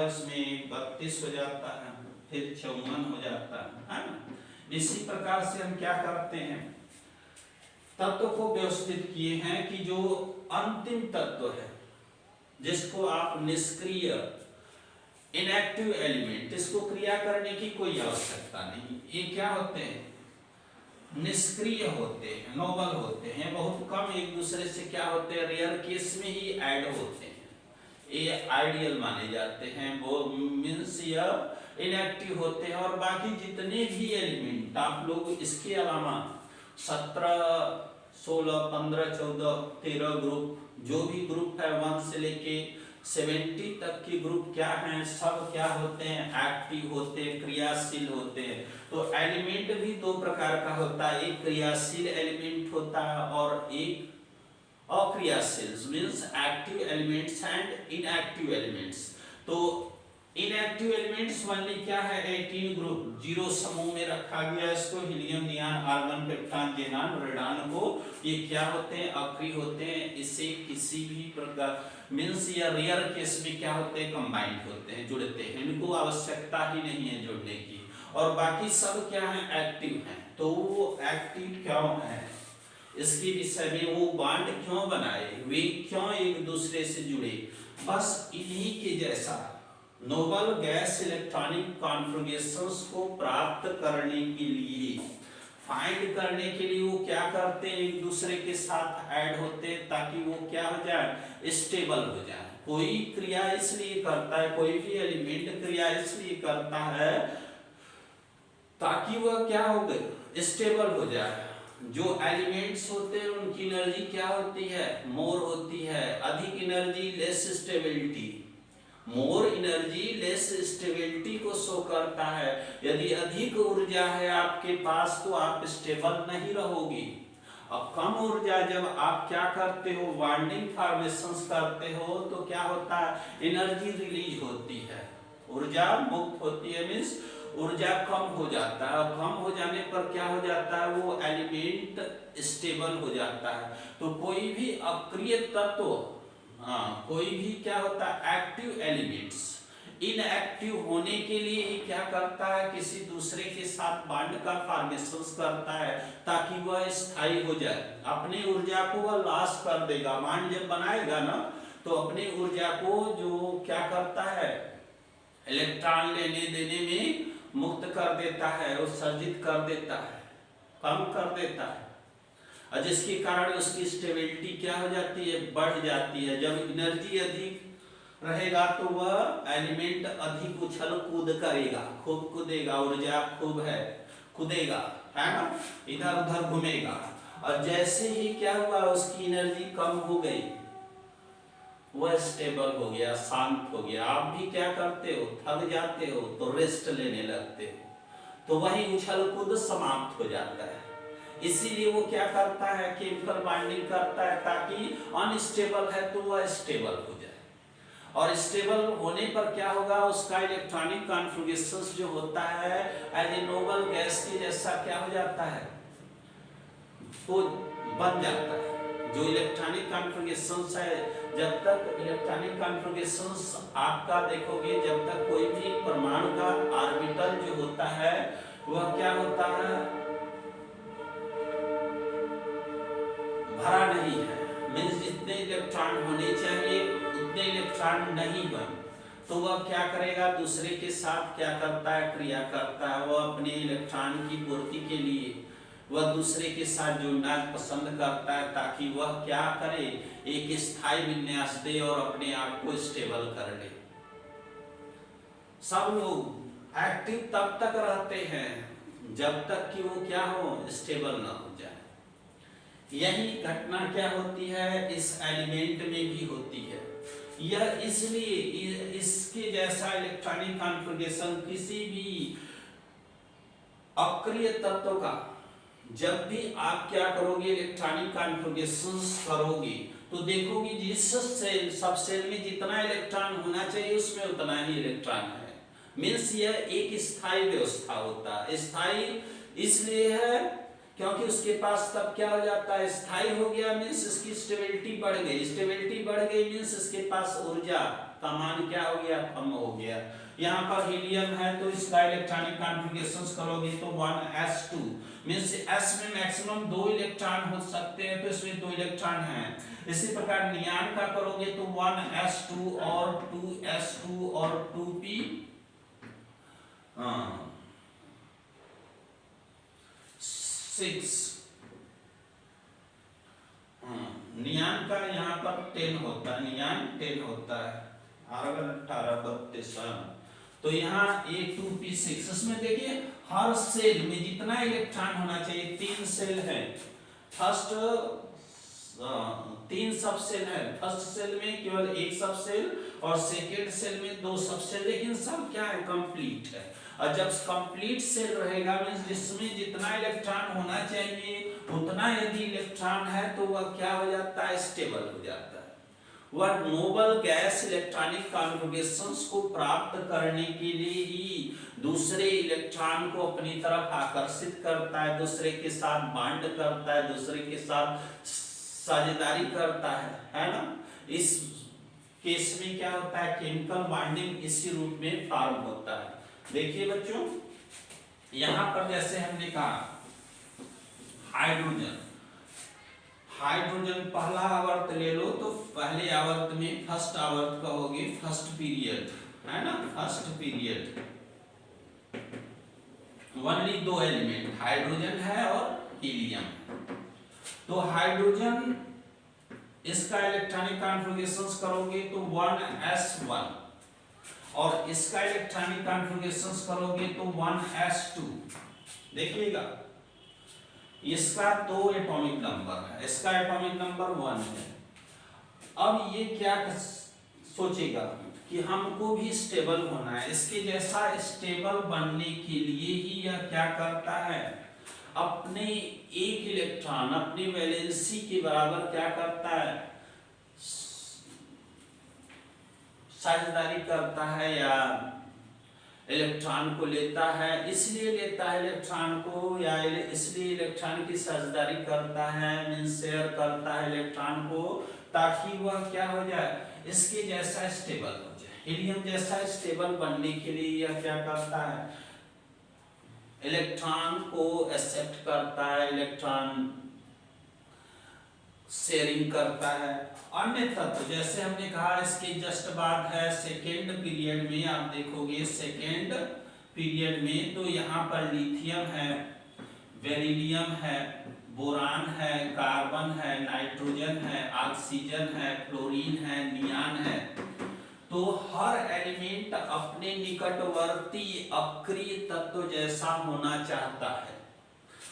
इसमें 32 हो जाता है, फिर 54 हो जाता है ना। इसी प्रकार से हम क्या करते हैं, तत्व को व्यवस्थित किए हैं कि जो अंतिम तत्व है जिसको आप निष्क्रिय इनएक्टिव एलिमेंट, इसको क्रिया करने की कोई आवश्यकता नहीं, ये क्या होते हैं, निष्क्रिय होते हैं, नोबल होते हैं, बहुत कम एक दूसरे से क्या होते हैं, रेयर केस में ही ऐड होते हैं, ये आइडियल माने जाते हैं, वो मीन्स या इनएक्टिव होते हैं। और बाकी जितने भी एलिमेंट आप लोग इसके अलावा 17, 16, 15, 14, 13 ग्रुप, जो भी ग्रुप है 1 से लेके 70 तक के ग्रुप क्या हैं, सब क्या होते हैं, एक्टिव होते हैं, क्रियाशील होते हैं। तो एलिमेंट भी दो प्रकार का होता है, एक क्रियाशील एलिमेंट होता है और एक अक्रियाशील, means active elements and inactive elements. तो इनएक्टिव एलिमेंट्स वाली क्या है, 18 ग्रुप 0 समूह में रखा गया इसको, helium, neon, argon, krypton, xenon, radon को, ये क्या होते हैं, अक्रिय होते हैं, इससे किसी भी प्रकार मीन्स या रेयर केस में क्या होते हैं, कंबाइंड होते हैं, जुड़ते हैं, इनको आवश्यकता ही नहीं है जुड़ने की। और बाकी सब क्या है, एक्टिव हैं। तो वो एक्टिव क्यों है, इसके विषय में, वो बॉन्ड क्यों बनाए, वे क्यों एक दूसरे से जुड़े, बस इन्हीं के जैसा नोबल गैस इलेक्ट्रॉनिक कॉन्फ़िगरेशंस को प्राप्त करने के लिए, फाइंड करने के लिए वो क्या करते हैं, एक दूसरे के साथ ऐड होते हैं ताकि वो क्या हो जाए, स्टेबल हो जाए। कोई क्रिया इसलिए करता है, कोई भी एलिमेंट क्रिया इसलिए करता है ताकि वह क्या हो गए, स्टेबल हो जाए। जो एलिमेंट्स होते हैं उनकी एनर्जी क्या होती है, मोर होती है, अधिक energy less stability, more energy less stability को शो करता है। यदि अधिक ऊर्जा है आपके पास तो आप स्टेबल नहीं रहोगे। अब कम ऊर्जा जब आप क्या करते हो, बॉन्डिंग फॉर्मेशंस करते हो, तो क्या होता है, एनर्जी रिलीज होती है, ऊर्जा मुक्त होती है, मीन्स ऊर्जा कम हो जाता है। कम हो जाने पर क्या हो जाता है, वो एलिमेंट स्टेबल हो जाता है। तो कोई भी अक्रिय तत्व, कोई भी क्या होता है, एक्टिव एलिमेंट्स इनएक्टिव होने के लिए ही क्या करता है, किसी दूसरे के साथ बॉन्ड का फॉर्मेशन करता है ताकि वह स्थायी हो जाए। अपनी ऊर्जा को वह लॉस कर देगा, बॉन्ड जब बनाएगा ना तो अपनी ऊर्जा को जो क्या करता है, इलेक्ट्रॉन लेने देने में मुक्त कर देता है, उत्सर्जित कर देता है, कम कर देता है, और जिसके कारण उसकी स्टेबिलिटी क्या हो जाती है, बढ़ जाती है। जब एनर्जी अधिक रहेगा तो वह एलिमेंट अधिक उछल कूद करेगा, खूब कूदेगा, ऊर्जा खूब है, कूदेगा, है ना, इधर उधर घूमेगा। और जैसे ही क्या हुआ, उसकी एनर्जी कम हो गई, वह स्टेबल हो गया, शांत हो गया। आप भी क्या करते हो, थक जाते हो तो रेस्ट लेने लगते हो, तो वही उछल कूद समाप्त हो जाता है। इसीलिए वो क्या करता है, केमिकल बाइंडिंग करता है ताकि अनस्टेबल है तो वह स्टेबल हो जाए। और स्टेबल होने पर क्या होगा, उसका इलेक्ट्रॉनिक कॉन्फ़िगरेशन जो होता है एज ए नोबल गैस के जैसा क्या हो जाता है, वो बन जाता है। जो इलेक्ट्रॉनिक कॉन्फ़िगरेशंस है, जब तक इलेक्ट्रॉनिक कॉन्फ़िगरेशंस आपका देखोगे, जब तक कोई भी परमाणु का ऑर्बिटल जो होता है वह क्या होता है, भरा नहीं है, मीन्स जितने इलेक्ट्रॉन होने चाहिए उतने इलेक्ट्रॉन नहीं बन, तो वह क्या करेगा, दूसरे के साथ क्या करता है, क्रिया करता है। वह अपने इलेक्ट्रॉन की पूर्ति के लिए वह दूसरे के साथ जुड़ना पसंद करता है ताकि वह क्या करे, एक स्थायी विन्यास दे और अपने आप को स्टेबल कर ले। सब लोग एक्टिव तब तक रहते हैं जब तक कि वो क्या हो, स्टेबल ना हो जाए। यही घटना क्या होती है, इस एलिमेंट में भी होती है। यह इसलिए इसके जैसा इलेक्ट्रॉनिक कॉन्फ़िगरेशन किसी भी अक्रिय तत्व का, जब भी आप क्या करोगे, इलेक्ट्रॉनिक कॉन्फ़िगरेशंस करोगे तो देखोगे जिस सेल, सब सेल में जितना इलेक्ट्रॉन होना चाहिए उसमें उतना ही इलेक्ट्रॉन है। मीन्स यह एक स्थायी व्यवस्था होता है। स्थायी इसलिए है क्योंकि उसके पास तब क्या हो जाता है, स्थायी हो गया, मीन्स इसकी स्टेबिलिटी बढ़ गई। स्टेबिलिटी बढ़ गई मीन्स इसके पास ऊर्जा का मान क्या हो गया, कम हो गया। यहाँ पर हीलियम है तो इसका इलेक्ट्रॉनिक कॉन्फ़िगरेशंस करोगे तो 1s2 मींस s में मैक्सिमम 2 इलेक्ट्रॉन हो सकते हैं, तो इसमें 2 इलेक्ट्रॉन हैं। इसी प्रकार नियान का करोगे तो 1s2 और 2s2 और 2p 6 नियान का यहाँ पर 10 होता है, नियान 10 होता है, आर्गन 18 32। तो यहाँ A2P6 इसमें देखिए हर सेल में जितना इलेक्ट्रॉन होना चाहिए, 3 सेल है, फर्स्ट 3 सब सेल है, फर्स्ट सेल में केवल 1 सब सेल और सेकेंड सेल में 2 सब सेल, लेकिन सब क्या है, कंप्लीट है। और जब कंप्लीट सेल रहेगा मींस जिसमें जितना इलेक्ट्रॉन होना चाहिए उतना यदि इलेक्ट्रॉन है तो वह क्या हो जाता है, स्टेबल हो जाता है। वह नोबल गैस इलेक्ट्रॉनिक कॉन्फ़िगरेशंस को प्राप्त करने के लिए ही दूसरे इलेक्ट्रॉन को अपनी तरफ आकर्षित करता है, दूसरे के साथ बॉन्ड करता है, दूसरे के साथ साझेदारी करता है ना। इस केस में क्या होता है, केमिकल बॉन्डिंग इसी रूप में फॉर्म होता है। देखिए बच्चों, यहां पर जैसे हमने कहा हाइड्रोजन, हाइड्रोजन पहला आवर्त ले लो तो पहले आवर्त में फर्स्ट आवर्त कहोगे, फर्स्ट पीरियड है ना, first period only 2 element hydrogen है और हीलियम। तो हाइड्रोजन इसका इलेक्ट्रॉनिक कॉन्फ़िगरेशंस करोगे तो 1s1 और इसका इलेक्ट्रॉनिक कॉन्फ़िगरेशंस करोगे तो 1s2। देखिएगा इसका 2 एटॉमिक नंबर है, इसका एटॉमिक नंबर 1 है। अब ये क्या सोचेगा कि हमको भी स्टेबल होना है, इसके जैसा स्टेबल बनने के लिए ही यह क्या करता है, अपने एक इलेक्ट्रॉन अपनी वैलेंसी के बराबर क्या करता है, साझेदारी करता है या इलेक्ट्रॉन को लेता है। इसलिए लेता है इलेक्ट्रॉन को या इसलिए इलेक्ट्रॉन की साझेदारी करता है, मींस शेयर करता है इलेक्ट्रॉन को, ताकि वह क्या हो जाए, इसके जैसा स्टेबल हो जाए। हीलियम जैसा स्टेबल बनने के लिए यह क्या करता है, इलेक्ट्रॉन को एक्सेप्ट करता है, इलेक्ट्रॉन शेयरिंग करता है। अन्य तत्व जैसे हमने कहा इसके जस्ट बाद है सेकेंड पीरियड में, आप देखोगे सेकेंड पीरियड में तो यहाँ पर लिथियम है, बेरिलियम है, बोरान है, कार्बन है, नाइट्रोजन है, ऑक्सीजन है, फ्लोरीन है, नियान है। तो हर एलिमेंट अपने निकटवर्ती अक्रिय तत्व जैसा होना चाहता है।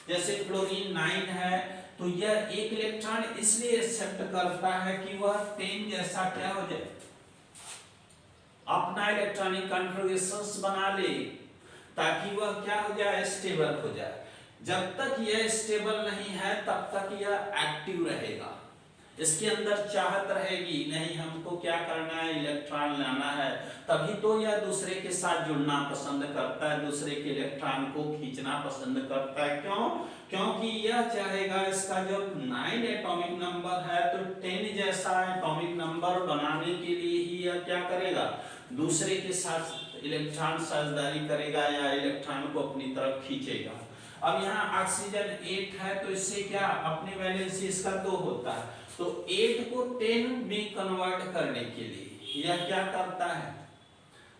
जैसे फ्लोरीन 9 है तो यह एक इलेक्ट्रॉन इसलिए एक्सेप्ट करता है कि वह 10 जैसा क्या हो जाए, अपना इलेक्ट्रॉनिक कॉन्फ़िगरेशंस बना ले, ताकि वह क्या हो जाए, स्टेबल हो जाए। जब तक यह स्टेबल नहीं है तब तक यह एक्टिव रहेगा, इसके अंदर चाहत रहेगी, नहीं हमको क्या करना है, इलेक्ट्रॉन लाना है, तभी तो यह दूसरे के साथ जुड़ना पसंद करता है, दूसरे के इलेक्ट्रॉन को खींचना पसंद करता है। क्यों? क्योंकि यह चाहेगा इसका जब 9 एटॉमिक नंबर है तो 10 जैसा एटॉमिक नंबर बनाने के लिए ही यह क्या करेगा, दूसरे के साथ इलेक्ट्रॉन साझेदारी करेगा या इलेक्ट्रॉन को अपनी तरफ खींचेगा। अब यहाँ ऑक्सीजन 8 है तो इससे क्या, अपनी वैलेंसी इसका 2 होता है, तो 8 को 10 में कन्वर्ट करने के लिए यह क्या करता है,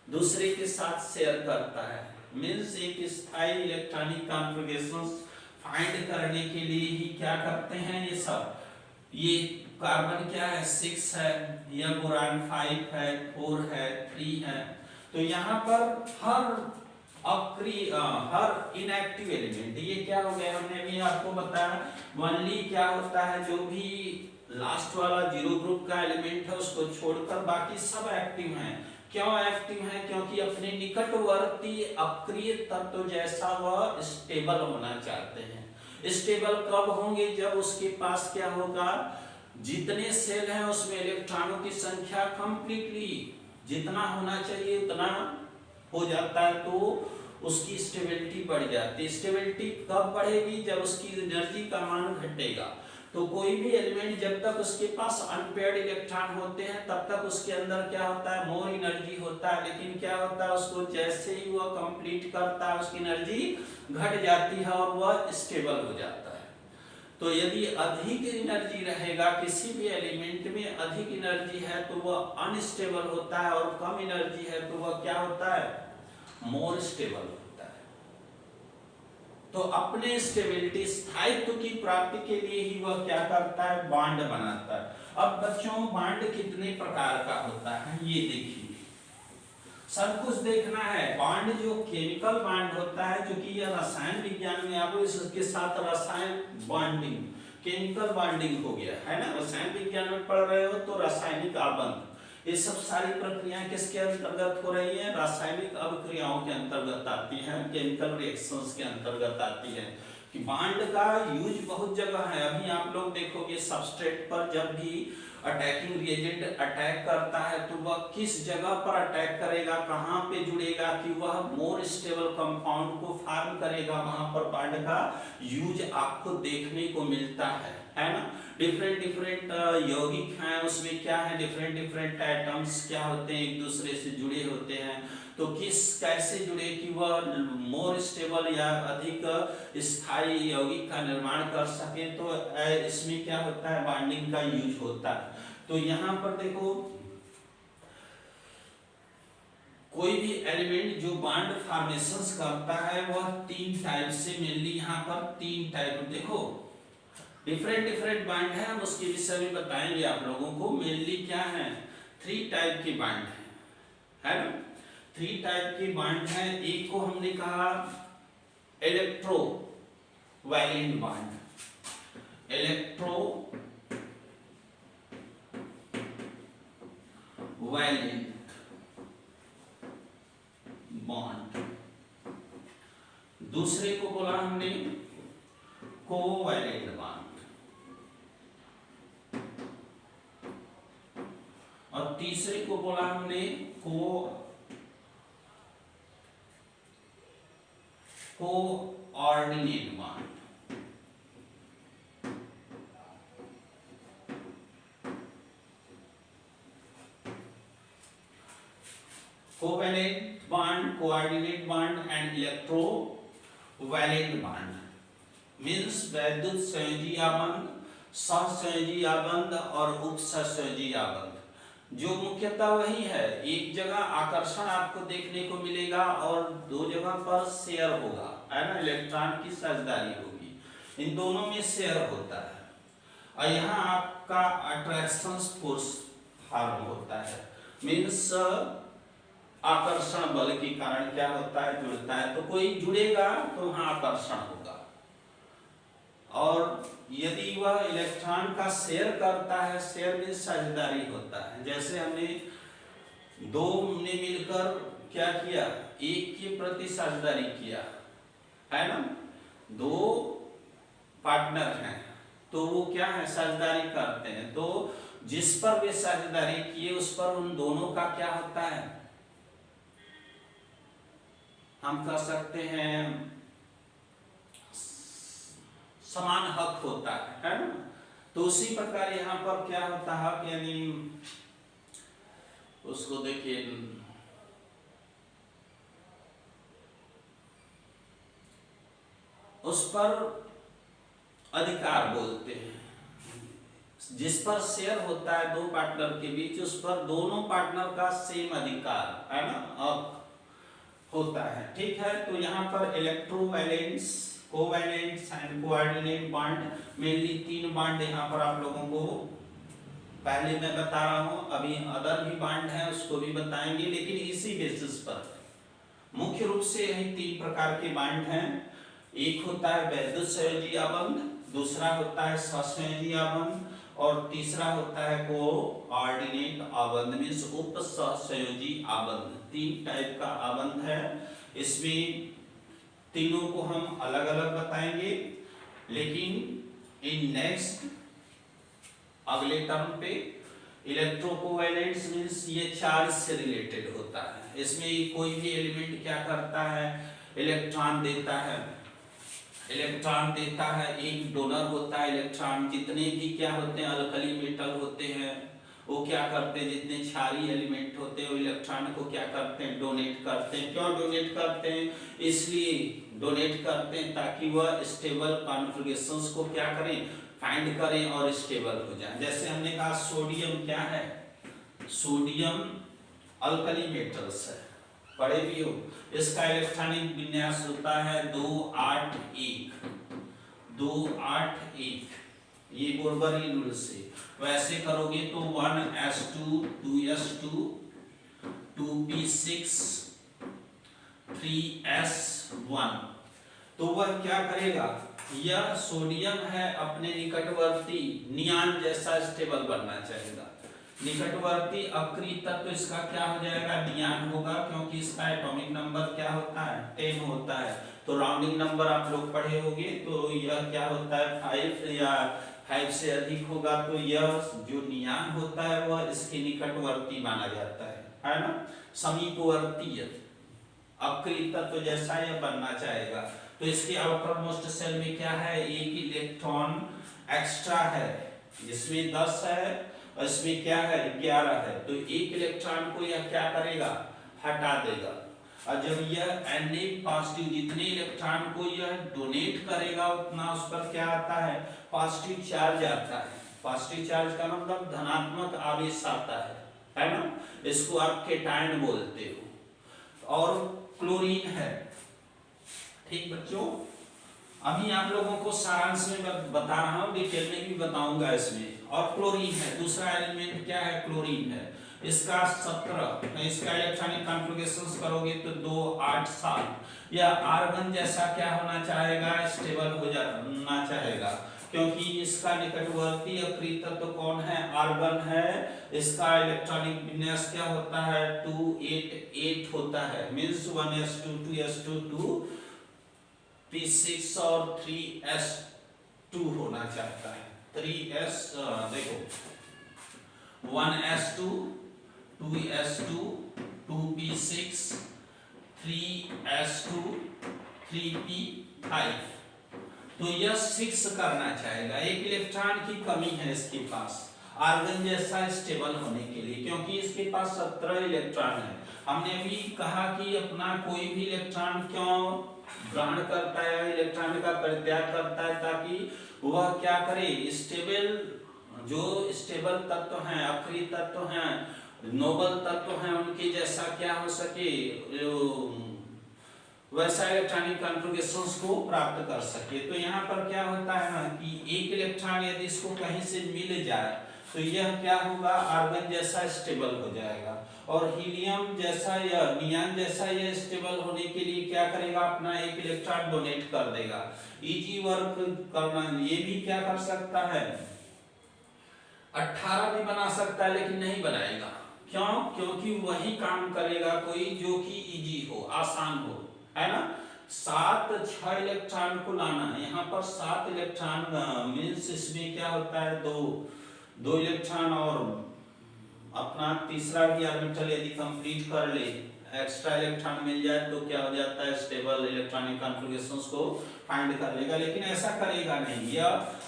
दूसरे के साथ शेयर करता है। मींस एक स्थायी इलेक्ट्रॉनिक कॉन्फ़िगरेशंस फाइंड करने के लिए ही क्या करते हैं ये सब। ये कार्बन क्या है, 6 है, यह बोरान 5 है, 4 है, 3 है। तो यहाँ पर हर इनएक्टिव एलिमेंट, ये क्या हो गया, हमने भी आपको बताया ओनली क्या होता है, जो भी लास्ट वाला 0 ग्रुप का एलिमेंट है उसको छोड़कर बाकी सब एक्टिव हैं। क्यों एक्टिव हैं? क्योंकि अपने निकटवर्ती अक्रिय तत्व जैसा वह स्टेबल होना चाहते हैं। स्टेबल कब होंगे? जब उसके पास क्या होगा, जितने सेल हैं उसमें इलेक्ट्रॉनों की संख्या कंप्लीटली जितना होना चाहिए उतना हो जाता है, तो उसकी स्टेबिलिटी बढ़ जाती है। स्टेबिलिटी कब बढ़ेगी? जब उसकी एनर्जी का मान घटेगा। तो कोई भी एलिमेंट जब तक उसके पास अनपेयर्ड इलेक्ट्रॉन होते हैं तब तक उसके अंदर क्या होता है, मोर एनर्जी होता है। लेकिन क्या होता है, उसको जैसे ही वह कंप्लीट करता है उसकी एनर्जी घट जाती है और वह स्टेबल हो जाता है। तो यदि अधिक एनर्जी रहेगा, किसी भी एलिमेंट में अधिक एनर्जी है तो वह अनस्टेबल होता है, और कम एनर्जी है तो वह क्या होता है, मोर स्टेबल होता है। तो अपने स्टेबिलिटी, स्थायित्व की प्राप्ति के लिए ही वह क्या करता है, बॉन्ड बनाता है। अब बच्चों, बॉन्ड कितने प्रकार का होता है ये देखिए, सब कुछ देखना है। बॉन्ड जो केमिकल बॉन्ड होता है, जो कि यह रसायन विज्ञान में आप इसके साथ रसायन बॉन्डिंग, केमिकल बॉन्डिंग हो गया है ना, रसायन विज्ञान में पढ़ रहे हो तो रासायनिक आबंध, ये सब सारी प्रक्रियाएं किसके अंतर्गत हो रही है, रासायनिक अभिक्रियाओं के अंतर्गत आती हैं, केमिकल रिएक्शंस के अंतर्गत आती है। कि बॉन्ड का यूज बहुत जगह है। अभी आप लोग देखोगे सबस्ट्रेट पर जब भी अटैकिंग रिएजेंट अटैक करता है तो वह किस जगह पर अटैक करेगा, कहाँ पे जुड़ेगा कि वह मोर स्टेबल कंपाउंड को फॉर्म करेगा, वहां पर बॉन्ड का यूज आपको देखने को मिलता है ना। डिफरेंट यौगिक हैं, उसमें क्या है, डिफरेंट एटम्स क्या होते हैं, एक दूसरे से जुड़े होते हैं। तो कैसे जुड़े कि वह मोर स्टेबल या अधिक स्थायी यौगिक का निर्माण कर सके, तो इसमें क्या होता है, बॉन्डिंग का यूज होता है। तो यहाँ पर देखो, कोई भी एलिमेंट जो बॉन्ड फॉर्मेशंस करता है वह 3 टाइप से, मेनली यहाँ पर 3 टाइप देखो, डिफरेंट बॉन्ड है, हम उसके विषय में बताएंगे आप लोगों को। मेनली क्या है, 3 टाइप के बॉन्ड है ना, 3 टाइप के बॉन्ड है। एक को हमने कहा electro violent bond, electro violent bond. दूसरे को बोला हमने कोवैलेंट बॉन्ड, और तीसरे को बोला हमने coordinate bond. Covalent bond, coordinate bond and electrovalent bond means वैद्युत संयोजी आबंध, सहसंयोजी आबंध और उपसहसंयोजी आबंध। जो मुख्यतः वही है, एक जगह आकर्षण आपको देखने को मिलेगा और 2 जगह पर शेयर होगा, है ना, इलेक्ट्रॉन की साझेदारी होगी, इन दोनों में शेयर होता है। और यहाँ आपका अट्रैक्शन फोर्स फॉर्म होता है, मीन्स आकर्षण बल के कारण क्या होता है, जुड़ता है। तो कोई जुड़ेगा तो वहां आकर्षण होगा, और यदि वह इलेक्ट्रॉन का शेयर करता है, शेयर में साझेदारी होता है। जैसे हमने 2 ने मिलकर क्या किया, 1 के प्रति साझेदारी किया, है ना, 2 पार्टनर हैं तो वो क्या है, साझेदारी करते हैं। तो जिस पर वे साझेदारी किए उस पर उन दोनों का क्या होता है, हम कह सकते हैं समान हक होता है ना। तो उसी प्रकार यहाँ पर क्या होता है, यानी उसको देखिए, उस पर अधिकार बोलते हैं, जिस पर शेयर होता है 2 पार्टनर के बीच, उस पर दोनों पार्टनर का सेम अधिकार, है ना, हक होता है। ठीक है, तो यहाँ पर electrovalence, covalence and coordinate bond, mainly 3 bond यहाँ पर आप लोगों को पहले मैं बता रहा हूँ, अभी अदर भी बॉन्ड है उसको भी बताएंगे, लेकिन इसी बेसिस पर मुख्य रूप से यही 3 प्रकार के बॉन्ड हैं। एक होता है वैद्युत संयोजी आबंध, दूसरा होता है सहसंयोजी आबंध, और तीसरा होता है कोऑर्डिनेट आबंध मींस उप सहसंयोजी आबंध। 3 टाइप का आबंध है, इसमें तीनों को हम अलग अलग बताएंगे, लेकिन इन नेक्स्ट अगले टर्म पे इलेक्ट्रोकोवैलेंट्स मींस ये चार्ज से रिलेटेड होता है। इसमें कोई भी एलिमेंट क्या करता है, इलेक्ट्रॉन देता है, इलेक्ट्रॉन देता है, एक डोनर होता है इलेक्ट्रॉन। जितने भी क्या होते हैं अल्कली मेटल होते हैं वो क्या करते हैं, जितने क्षारीय एलिमेंट होते हैं वो इलेक्ट्रॉन को क्या करते हैं, डोनेट करते हैं। क्यों डोनेट करते हैं, इसलिए डोनेट करते हैं ताकि वह स्टेबल कॉन्फ़िगरेशंस को क्या करें, फाइंड करें और स्टेबल हो जाए। जैसे हमने कहा सोडियम क्या है, सोडियम अल्कली मेटल्स है, पढ़े भी हो। इसका इलेक्ट्रॉनिक विन्यास होता है 281 281, ये बोल्बरी रूल से। वैसे करोगे तो 1s2 2s2 2p6 3s1। तो वह क्या करेगा, यह सोडियम है अपने निकटवर्ती नियान जैसा स्टेबल बनना चाहेगा। निकटवर्ती अक्रिय तत्व तो इसका क्या हो जाएगा, नियान होगा, क्योंकि इसका एटॉमिक नंबर क्या होता है 10 होता है। तो राउंडिंग नंबर आप लोग पढ़े होंगे, तो यह क्या होता है 5 या 5 से अधिक होगा तो यह जो नियान होता है वह इसके निकटवर्ती माना जाता है ना। समीपवर्ती अक्रिय तत्व तो जैसा यह बनना चाहेगा। तो इसके आउटर मोस्ट सेल में क्या है, एक इलेक्ट्रॉन एक्स्ट्रा है, जिसमें 10 है और इसमें क्या है 11 है। तो एक इलेक्ट्रॉन को यह क्या करेगा, हटा देगा। और जब यह Na पॉजिटिव, जितने इलेक्ट्रॉन को यह डोनेट करेगा उतना उस पर क्या आता है, पॉजिटिव चार्ज आता है। पॉजिटिव चार्ज का मतलब धनात्मक आवेश आता है ना। इसको आप केटायन बोलते हो। और क्लोरीन है, ठीक बच्चों। अभी आप लोगों को सारांश में बता रहा हूँ, डिटेल में भी बताऊंगा इसमें। और क्लोरीन है, दूसरा एलिमेंट क्या है, क्लोरीन है। इसका 17, इसका इलेक्ट्रॉनिक कॉन्फ़िगरेशंस करोगे तो 2 8 7। यह आर्गन जैसा क्या होना चाहेगा, स्टेबल हो जाना चाहेगा, क्योंकि इसका निकटवर्ती अक्रिय तत्व तो कौन है, आर्गन है। इसका इलेक्ट्रॉनिक विन्यास क्या होता है 288 होता है, मींस 1s2 2s2 2p6 और 3s2 होना चाहता है। 3s देखो 1s2 2s2 2p6 3s2 3p5। तो यह 6 करना चाहेगा। एक इलेक्ट्रॉन की कमी है इसके पास आर्गन जैसा स्टेबल होने के लिए, क्योंकि इसके पास 17 इलेक्ट्रॉन है। हमने अभी कहा कि अपना कोई भी इलेक्ट्रॉन क्यों ग्रहण करता है, इलेक्ट्रॉन का परित्याग करता है, ताकि वह क्या करे, स्टेबल, जो स्टेबल तत्व हैं, अक्रिय तत्व हैं, नोबल तत्व हैं, उनके जैसा क्या हो सके, वैसा इलेक्ट्रॉनिक कॉन्फ़िगरेशंस को प्राप्त कर सके। तो यहाँ पर क्या होता है ना कि एक इलेक्ट्रॉन यदि इसको कहीं से मिल जाए तो यह क्या होगा, आर्गन जैसा स्टेबल हो जाएगा। और हीलियम जैसा या नियान जैसा यह स्टेबल होने के लिए क्या करेगा, अपना एक इलेक्ट्रॉन डोनेट कर देगा। इजी वर्क करना, ये भी क्या कर सकता है 18 भी बना सकता है, लेकिन नहीं बनाएगा। क्यों, क्योंकि वही काम करेगा कोई जो कि इजी हो, आसान हो, है ना। 7 6 इलेक्ट्रॉन को लाना है, यहाँ पर 7 इलेक्ट्रॉन मीन्स इसमें क्या होता है, दो इलेक्ट्रॉन और अपना तीसरा भी ऑर्बिटल यदि कंप्लीट कर ले, एक्स्ट्रा इलेक्ट्रॉन मिल जाए तो क्या हो जाता है, स्टेबल इलेक्ट्रॉनिक कॉन्फ़िगरेशंस को फाइंड कर लेगा। लेकिन ऐसा करेगा नहीं, यह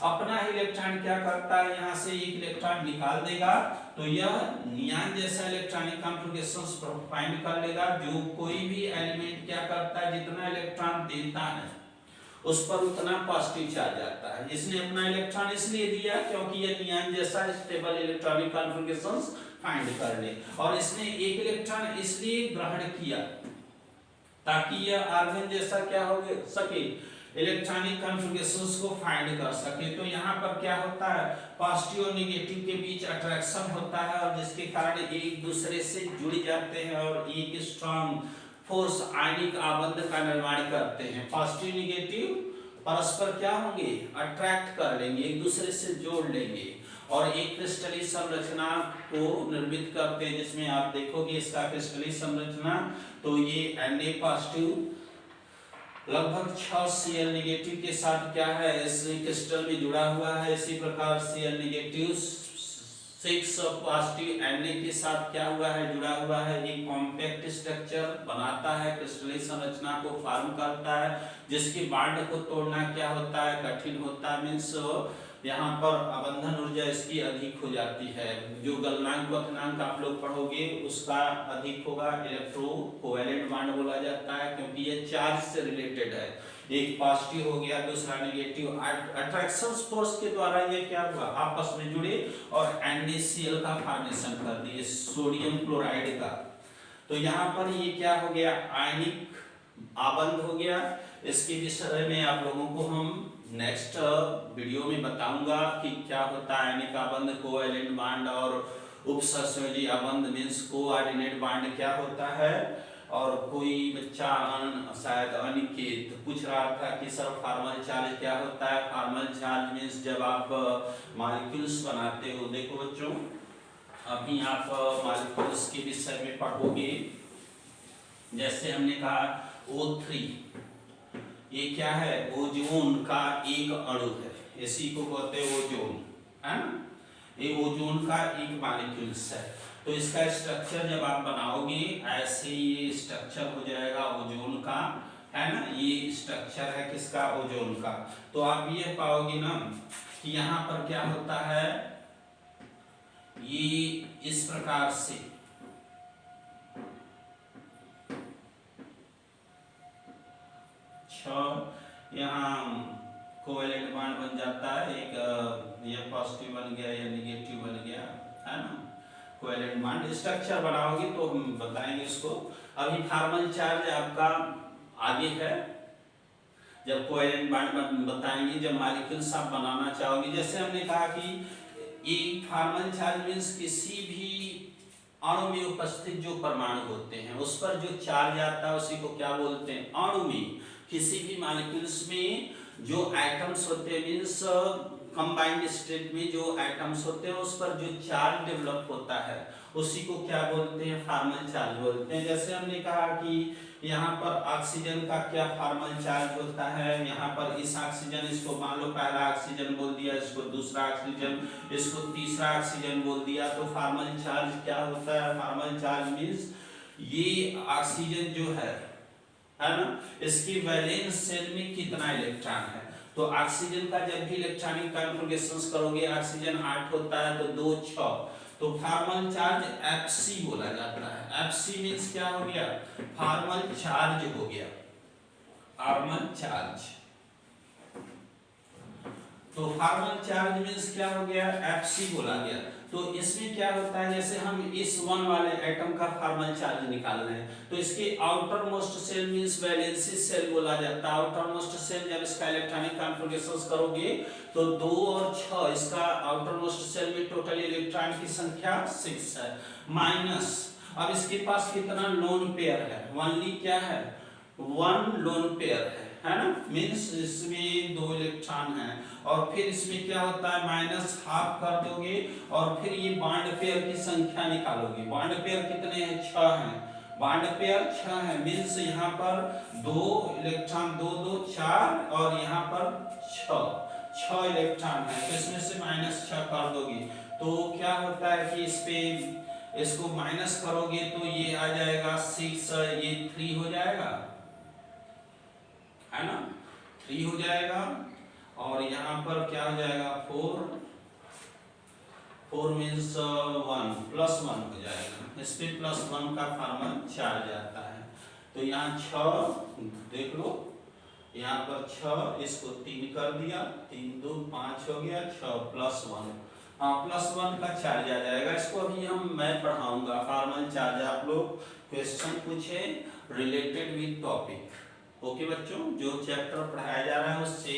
अपना ही इलेक्ट्रॉन क्या करता है, यहाँ से एक इलेक्ट्रॉन निकाल देगा तो यह नियान जैसा इलेक्ट्रॉनिक कॉन्फ़िगरेशंस फाइंड कर लेगा। जो कोई भी एलिमेंट क्या करता है, जितना इलेक्ट्रॉन देता है उस पर उतना पॉजिटिव चार्ज आता है। इसने अपना इलेक्ट्रॉन इसलिए दिया क्योंकि यह नियान जैसा स्टेबल इलेक्ट्रॉनिक कॉन्फ़िगरेशंस फाइंड कर ले। और इसने एक इलेक्ट्रॉन इसलिए ग्रहण किया ताकि यह आर्गन जैसा क्या हो सके, इलेक्ट्रॉनिक कॉन्फ़िगरेशंस को फाइंड कर सके। तो यहाँ पर क्या होता है, पॉजिटिव और नेगेटिव के बीच अट्रैक्शन होता है, और जिसके कारण एक दूसरे से जुड़ जाते हैं और एक स्ट्रॉन्ग फोर्स आयनिक आबंध का निर्माण करते हैं। पॉजिटिव नेगेटिव परस्पर क्या होंगे, अट्रैक्ट कर लेंगे, एक दूसरे से जोड़ लेंगे और एक क्रिस्टलीय संरचना को निर्मित करते हैं, जिसमें आप देखोगे इसका क्रिस्टलीय संरचना। तो ये Na पॉजिटिव लगभग 6 Cl नेगेटिव के साथ क्या है, इस क्रिस्टल में जुड़ा हुआ है। इसी प्रकार Cl नेगेटिव 6 पॉजिटिव Na के साथ क्या हुआ है, जुड़ा हुआ है, एक कॉम्पैक्ट स्ट्रक्चर बनाता है, क्रिस्टलीय संरचना को फॉर्म करता है, जिसकी बॉन्ड को तोड़ना क्या होता है, कठिन होता है। मीन्स यहाँ पर अबंधन ऊर्जा इसकी अधिक हो जाती है। जो गलनांक क्वथनांक आप लोग पढ़ोगे उसका अधिक होगा। इलेक्ट्रो कोवेलेंट बॉन्ड बोला जाता है क्योंकि ये चार्ज से रिलेटेड है। एक पॉजिटिव हो गया, दूसरा नेगेटिव। अट्रैक्शन फोर्स के द्वारा ये क्या हुआ, आपस में जुड़े और NaCl का फॉर्मेशन कर दिए, सोडियम क्लोराइड का। तो यहाँ पर ये क्या हो गया, आयनिक आबंध हो गया। इसके विषय में आप लोगों को हम नेक्स्ट वीडियो में बताऊंगा कि क्या होता है आयनिक आबंध, कोवैलेंट बॉन्ड और उपसंयोजी आबंध मींस कोऑर्डिनेट बॉन्ड क्या होता है। और कोई बच्चा शायद अनिकेत पूछ रहा था कि सर फॉर्मल चार्ज क्या होता है। फॉर्मल चार्ज मींस जब आप मॉलिक्यूल्स बनाते हो, देखो बच्चों अभी आप मॉलिक्यूल्स के विषय में पढ़ोगे। जैसे हमने कहा O3, ये क्या है, ओजोन का एक अणु है, इसी को कहते हैं ओजोन, है ना। ये ओजोन का एक मॉलिक्यूल्स है। तो इसका स्ट्रक्चर जब आप बनाओगे ऐसे ये स्ट्रक्चर हो जाएगा ओजोन का, है ना। ये स्ट्रक्चर है किसका, ओजोन का। तो आप ये पाओगे ना कि यहाँ पर क्या होता है, ये इस प्रकार से यहाँ कोवेलेंट बॉन्ड बन जाता है। एक ये पॉजिटिव बन गया या नेगेटिव बन गया, है ना। कोवेलेंट बॉन्ड स्ट्रक्चर बनाओगे तो हम बताएंगे इसको। अभी फॉर्मल चार्ज आपका आगे है, जब कोवेलेंट बॉन्ड बताएंगे, जब मॉलिक्यूल्स आप बनाना चाहोगे। जैसे हमने कहा कि ये फॉर्मल चार्ज मींस किसी भी अणु में उपस्थित जो परमाणु होते हैं उस पर जो चार्ज आता है उसी को क्या बोलते हैं, अणु में किसी भी मॉलिक्यूल्स में जो एटम्स होते हैं मींस कंबाइंड स्टेट में जो एटम्स होते हैं उस पर जो चार्ज डेवलप होता है उसी को क्या बोलते हैं, फॉर्मल चार्ज बोलते हैं। जैसे हमने कहा कि यहाँ पर ऑक्सीजन का क्या फॉर्मल चार्ज होता है, यहाँ पर इस ऑक्सीजन, इसको मान लो पहला ऑक्सीजन बोल दिया, इसको दूसरा ऑक्सीजन, इसको तीसरा ऑक्सीजन बोल दिया, तो फॉर्मल चार्ज क्या होता है। फॉर्मल चार्ज मींस ये ऑक्सीजन जो है ना, इसकी वैलेंस शेल में कितना इलेक्ट्रॉन है। तो ऑक्सीजन का जब भी इलेक्ट्रॉनिक कॉन्फ़िगरेशंस करोगे, ऑक्सीजन 8 होता है तो 2 6, तो फॉर्मल चार्ज Fc बोला जाता है। Fc मींस क्या हो गया, फॉर्मल चार्ज हो गया, फॉर्मल चार्ज। तो फॉर्मल चार्ज मींस क्या हो गया, Fc बोला गया। तो इसमें क्या होता है, जैसे हम इस 1 वाले एटम का फॉर्मल चार्ज निकाल रहे हैं तो इसके outermost shell means valency shell बोला जाता है। आउटर मोस्ट सेल जब इसका इलेक्ट्रॉनिक कॉन्फ़िगरेशंस करोगे तो 2 और 6, इसका आउटर मोस्ट सेल में टोटल इलेक्ट्रॉन की संख्या 6 है, माइनस अब इसके पास कितना लोन पेयर है, ओनली क्या है, 1 लोन पेयर है ना। मींस इसमें 2 इलेक्ट्रॉन है और फिर इसमें क्या होता है, माइनस हाफ कर दोगे और फिर ये बॉन्ड पेयर की संख्या निकालोगे। बॉन्ड पेयर कितने हैं, 6 हैं, बॉन्ड पेयर 6 है। मींस यहाँ पर 2 इलेक्ट्रॉन 2 2 4 और यहाँ पर 6 इलेक्ट्रॉन है। तो इसमें से -6 कर दोगे तो क्या होता है कि इस पे इसको माइनस करोगे तो ये आ जाएगा 6, ये 3 हो जाएगा, है ना, 3 हो जाएगा। और यहाँ पर क्या हो जाएगा, 4 मीन्स 1 +1 हो जाएगा। इस पे +1 का फॉर्मल चार्ज आता है। तो यहाँ 6 देख लो, यहाँ पर 6, इसको 3 कर दिया, 3 2 5 हो गया, 6 +1, हाँ +1 का चार्ज आ जाएगा। इसको अभी मैं पढ़ाऊंगा फॉर्मल चार्ज। आप लोग क्वेश्चन पूछे रिलेटेड विद टॉपिक। ओके बच्चों, जो चैप्टर पढ़ाया जा रहा है उससे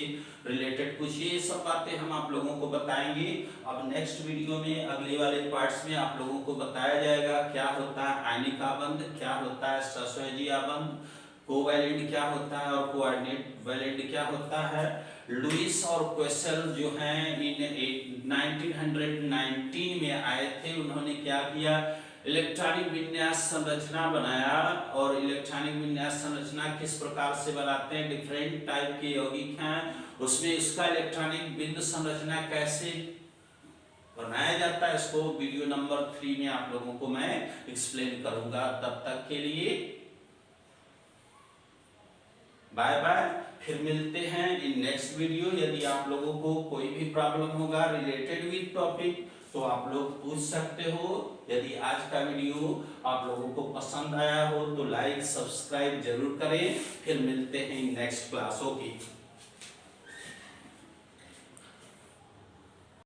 रिलेटेड पूछिए, ये सब बातें हम आप लोगों को बताएंगे। अब नेक्स्ट वीडियो में अगले वाले पार्ट्स में आप लोगों को बताया जाएगा क्या होता है आयनिक आबंध, क्या होता है सहसंयोजी आबंध, कोवैलेंट क्या होता है और कोऑर्डिनेट वैलेंट क्या होता है। लुईस और क्वेसल जो हैं इन 1919 में आए थे, उन्होंने क्या किया, इलेक्ट्रॉनिक विन्यास संरचना बनाया। और इलेक्ट्रॉनिक विन्यास संरचना किस प्रकार से बनाते हैं, डिफरेंट टाइप के यौगिक हैं, उसमें इसका इलेक्ट्रॉनिक बिंदु संरचना कैसे बनाया जाता है, इसको वीडियो नंबर 3 में आप लोगों को मैं एक्सप्लेन करूंगा। तब तक के लिए बाय बाय, फिर मिलते हैं इन नेक्स्ट वीडियो। यदि आप लोगों को कोई भी प्रॉब्लम होगा रिलेटेड विद टॉपिक तो आप लोग पूछ सकते हो। यदि आज का वीडियो आप लोगों को पसंद आया हो तो लाइक सब्सक्राइब जरूर करें। फिर मिलते हैं नेक्स्ट क्लास। ओके।